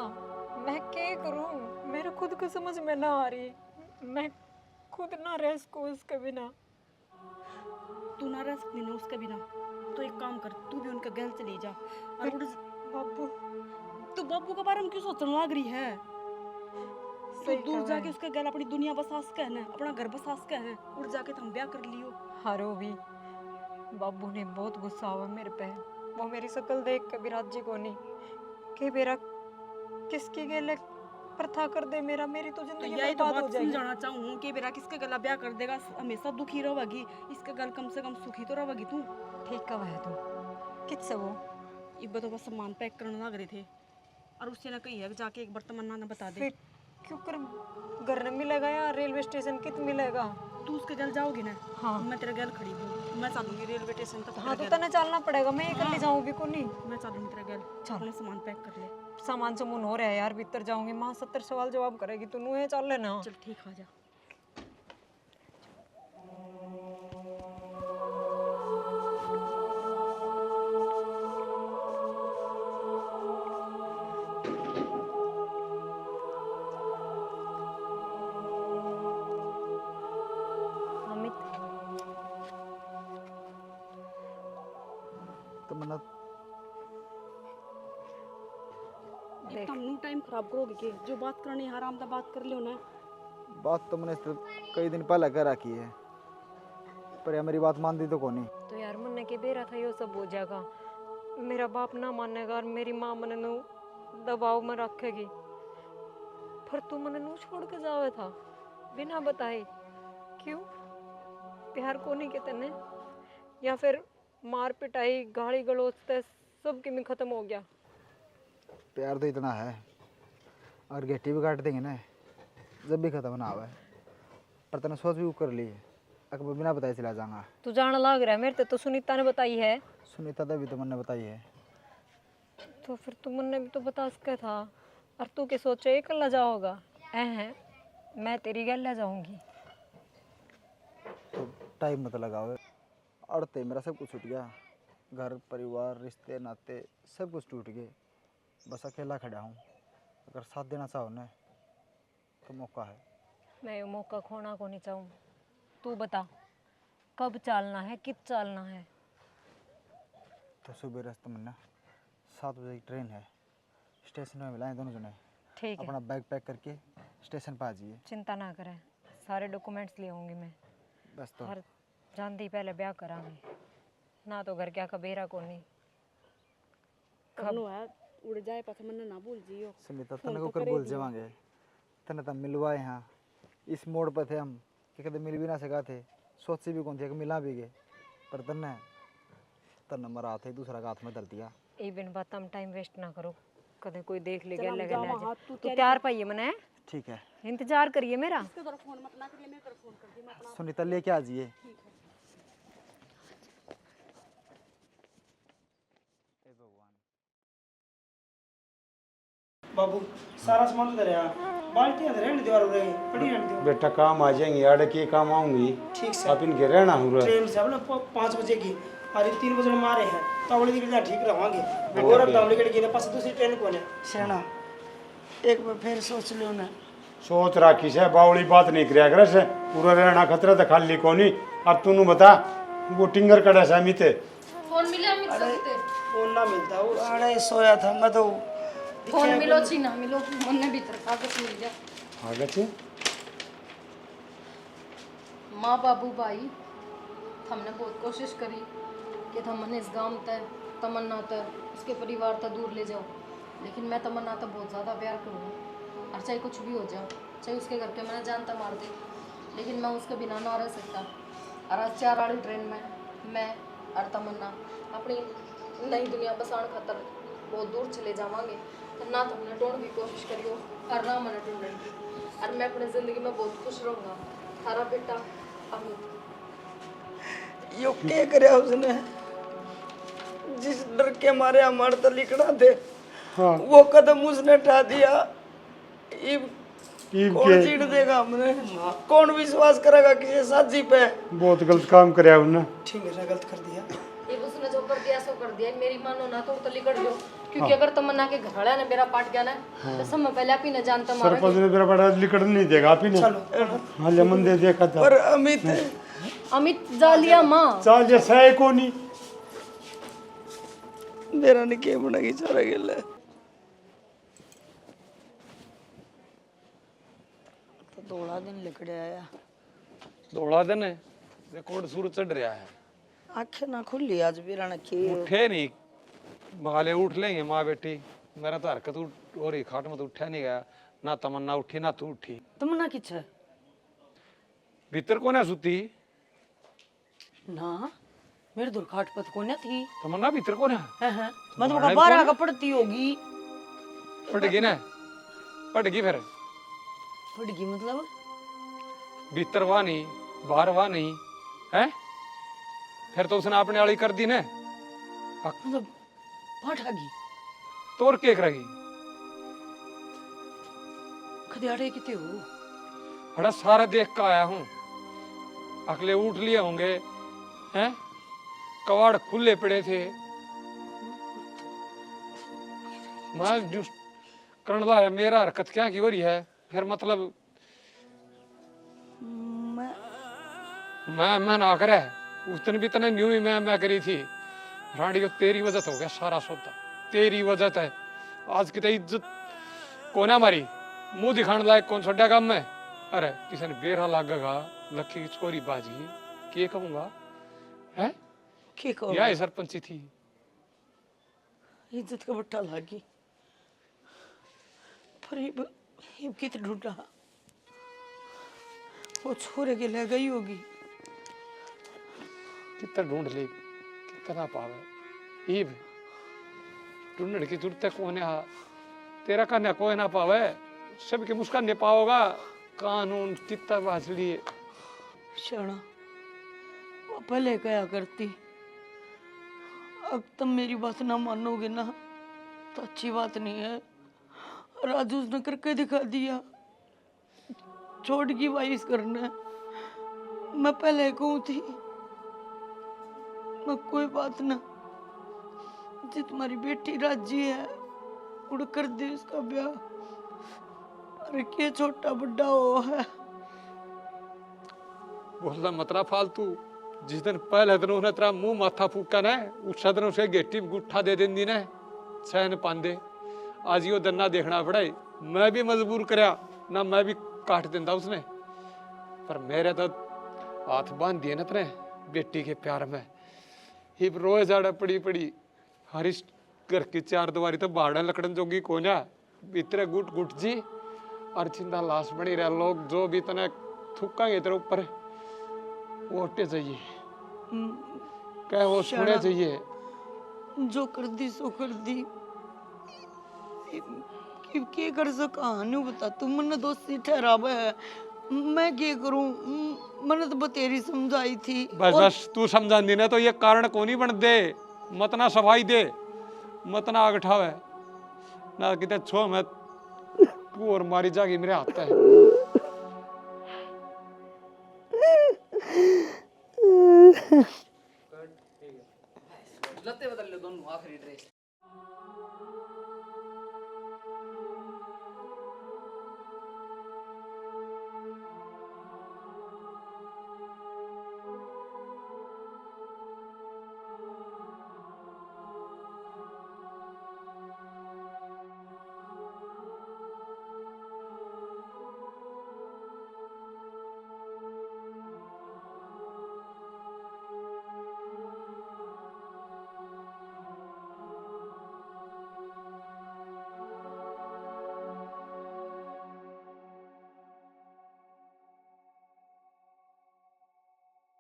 मैं क्या करूं? मेरे खुद को समझ में ना आ रही, मैं खुद ना रह सकूं उसके बिना। तू ना रह सकती ना उसके बिना, तो एक काम कर, तू भी उनके घर चली जा और उड़। बाबू तू बाबू के बारे में क्यों सोचने लग रही है? तू दूर जाके उसके घर अपनी दुनिया बसा सके है, अपना घर बसा सके है, उड़ जाके तुम ब्याह कर लियो। हारो भी बाबू ने बहुत गुस्सा हुआ मेरे पे, वो मेरी शक्ल देख के भी राजी को नहीं कि मेरा किसकी गेले प्रथा कर दे, मेरा मेरी तो जिंदगी यही तो बर्बाद हो बात जाएगी। समझाना चाहूँ कि मेरा किसके गला ब्याह कर देगा, हमेशा दुखी रहेगी, इसके गल कम से कम सुखी तो रहेगी तू। ठीक कब है तू? किससे वो? इब्बे तो बस सामान पैक करने लग रहे थे और उससे ना कही है जाके एक बार तमन्ना ने बता दे। फिर क्यों कर घर न मिलेगा या रेलवे स्टेशन कित मिलेगा? तू उसके गल जाओगी ना, हाँ। मैं तेरे गल खड़ी हूँ, मैं चलूंगी रेलवे स्टेशन तक। हाँ तो तने चलना पड़ेगा, मैं अकेली जाऊंगी को नहीं। मैं चलूंगी तेरे गल। चल। अपने सामान पैक कर ले। सामान समून हो रहा है यार, भीतर जाऊंगी, माँ 70 सवाल जवाब करेगी, तू नूहे चल लेना। चल ठीक, आ जा। अमित तमन्ना इतना न्यू टाइम खराब करोगे के? जो बात करनी है आराम दा बात कर लियो ना। बात तो मैंने इससे कई दिन पहले कर रखी है, पर यार मेरी बात मानती तो कौन। तो यार मन के बेरा था यो सब हो जाएगा, मेरा बाप ना मानेगा और मेरी माँ मन नू दबाव में रखेगी, पर तू मन नू छोड़ के जावे था बिना बताए, क्यों? प्यार को नहीं कहते ने, या फिर मार पिटाई गाली गलौज से सब की में खत्म हो गया? प्यार तो इतना है, और गेटी भी काट देंगे ना जब भी खत्म ना आवे, पर तने सोच भी कर ली है, अकबर बिना बताए चला जाऊंगा। तू जान लग रहा है मेरे तो सुनीता ने बताई है। सुनीता ने भी तो मैंने बताई है। तो फिर तुम ने भी तो बता सके था, और तू के सोचे अकेला जाओगा? है मैं तेरी गल ले जाऊंगी। तो टाइम मत लगाओ, अड़ते मेरा सब कुछ छूट गया, घर परिवार रिश्ते नाते सब कुछ टूट गए, बस अकेला खड़ा हूँ। अगर साथ देना चाहो ना तो मौका है। मैं ये मौका खोना को नहीं चाहूँ। तू बता कब चलना है, कित चलना है? तो सुबह रास्ते में ना 7 बजे की ट्रेन है, स्टेशन में मिलाएं दोनों जने। ठीक है, अपना बैग पैक करके स्टेशन पर आ जाइए। चिंता ना करें, सारे डॉक्यूमेंट्स ले आऊँगी मैं। बस तो और जानती पहले ब्याह करांगे ना, तो घर क्या कबेरा को नहीं। कब है उड़ जाए पास मन ना भूल जियो। सुनीता तने को कर बोल जावांगे, तने तब मिलवाए यहाँ इस मोड़ पर थे हम कि कदम मिल भी ना सका थे, सोची भी कौन थी कि मिला भी गए, पर तने मरा हाथ एक दूसरा का हाथ में धर दिया। ए बिन बात हम टाइम वेस्ट ना करो, कदे कोई देख ले चल गया हम लगे जावा, ले हाथ तू तू तैयार पाइए मने, ठीक है इंतजार करिए मेरा। इसके तरफ फोन मत ना करिए, मैं कर फोन कर दी मैं अपना। सुनीता लेके आ जाइए। बाबू सारा सामान तो दरिया बाल्टियां तो रहने दीवार रहे पड़ी रहने दो। बेटा काम आ जाएंगे, आड़े के काम आऊंगी, ठीक से आप इनके रहना हो ट्रेन से अपने 5 बजे की और 3 बजे मारे हैं तो अगले दिन जा ठीक रहांगे। और अब दाम लेके गए पास दूसरी ट्रेन कौन है? सेना एक बार फिर सोच लियो ना। सोच राखी से बावली बात नहीं कराया करे से, पूरा रहना खतरा तो खाली कोनी। और तूनु बता वो टिंगर कड़ा से अमिते फोन मिले अमित सकते फोन ना मिलता वो अरे सोया था मैं तो। फोन मिलो छी ना मिलो मन भीतर कागज मिल जा। कागज माँ बाबू भाई हमने बहुत कोशिश करी कि हमने इस गांव तक तमन्ना तक उसके परिवार तक दूर ले जाओ, लेकिन मैं तमन्ना तक बहुत ज़्यादा प्यार करूँगा, और चाहे कुछ भी हो जाए, चाहे उसके घर के मैंने जानता मार दे, लेकिन मैं उसके बिना ना रह सकता। और आज 4 वाली ट्रेन में मैं और तमन्ना अपनी नई दुनिया बसाने खातर बहुत दूर चले जावांगे। तो ना तो हमने ढूंढ की कोशिश करियो और ना मैंने ढूंढेंगी, और मैं अपनी ज़िंदगी में बहुत खुश रहूँगा। थारा बेटा अमित। यो क्या करे उसने, जिस डर के मारे हमारे तो लिखना थे, वो कदम उसने उठा दिया। इब कौन चीड़ देगा हमने, कौन विश्वास करेगा किसी साथी पे? बहुत गलत काम कराया उन्होंने। ठीक है गलत कर दिया। ये उसने जो कर दिया सो कर दिया, मेरी मानो ना तो लिकड़ गयो, क्योंकि अगर तमन्ना के घर वाले ने मेरा पाट गया ना तो सब मैं पहले आप ही ने जानता मारा। सरपंच ने मेरा बड़ा लिकड़ नहीं देगा आप ही ने। हाँ लेमन दे देखा था। पर अमित जालिया माँ चाल जैसा है कोनी मेरा ने के बनेगी सारा गेल तो थोड़ा दिन लिखड़े आया। दौड़ा दिन है, रिकॉर्ड सूरज चढ़ रहा है। आंखें ना खुली आज भी राना की। उठे नहीं, भाले उठ लेंगे माँ बेटी। मेरा तो हरकत हो रही खाट में तो उठा नहीं गया, ना तमन्ना उठी ना तू उठी। तमन्ना किछ है भीतर कौन है सुती? ना मेरे दूर खाट पर कोने थी। तमन्ना भीतर कौन है? मतलब का 12 का पड़ती होगी। पटगी ना, पटगी फिर पड़गी मतलब भीतर वानी बाहर वाह नहीं है, फिर तो उसने अपने वाली कर दी ने। मतलब बात आ गई तोर के करेगी? खदियाड़े कितने हो? बड़ा सारा देख का आया हूँ, अगले उठ लिए होंगे हैं, कवाड़ खुले पड़े थे। मैं जो करने लगा मेरा हरकत क्या की हो रही है फिर, मतलब मैं ना करे उस दिन भी तने न्यू ही मैं करी थी रानी को, तेरी वजह से हो गया सारा सौदा, तेरी वजह है। आज की तो इज्जत कौन है हमारी, मुंह दिखाने लायक कौन छोड़ा काम में? अरे किसी ने बेरा लागेगा लक्की की चोरी बाजी के कहूंगा है, यह सरपंची थी। इज्जत का बट्टा लागी, पर ये कितने ढूंढा, वो छोरे के ले गई होगी। कितना ढूंढ ले कितना पावे, ईब ढूंढने की जरूरत है कौन है, तेरा कन्या कोई ना पावे, सबके मुस्कान नहीं पाओगा। कानून कितना बाज लिए शाना, वो पहले कहा करती, अब तुम मेरी बात ना मानोगे ना तो अच्छी बात नहीं है। राजू ने करके दिखा दिया, छोड़ की वाइस करना। मैं पहले कहूँ थी, मैं कोई बात ना, जी तुम्हारी बेटी राजी है उड़ कर दे उसका ब्याह। अरे क्या छोटा बड़ा हो है, बोलना मतरा फालतू। जिस दिन पहले दिन उन्हें तेरा मुंह माथा फूका ना, उस दिन उसे गेटी गुट्ठा दे देंदी ने चैन पांदे। आज यो दिन ना देखना पड़ा, मैं भी मजबूर करया ना, मैं भी काट देंदा उसने, पर मेरे तो हाथ बांध दिए ना तेरे बेटी के प्यार में। ही रोए जाड़ा पड़ी पड़ी हरीश घर की चार दीवारी तो बाड़ा लकड़न जोगी कोना, इतने गुट गुट जी और चिंता लाश बनी रहा। लोग जो भी तने थूकांगे तेरे ऊपर वो हटे चाहिए, क्या वो सुने चाहिए। जो कर दी सो कर दी, क्या कर सका नहीं बता। तुम मैंने दोस्ती ठहरावे है, मैं क्या करूं? मैंने तो बतेरी समझाई थी। बस बस तू समझा दी ना तो ये कारण को नहीं बन दे, मत ना सफाई दे, मत ना आग उठावे ना किते छो मैं तू और मारी जागी मेरे हाथ है। लत्ते बदल लो दोनों, आखिरी ड्रेस।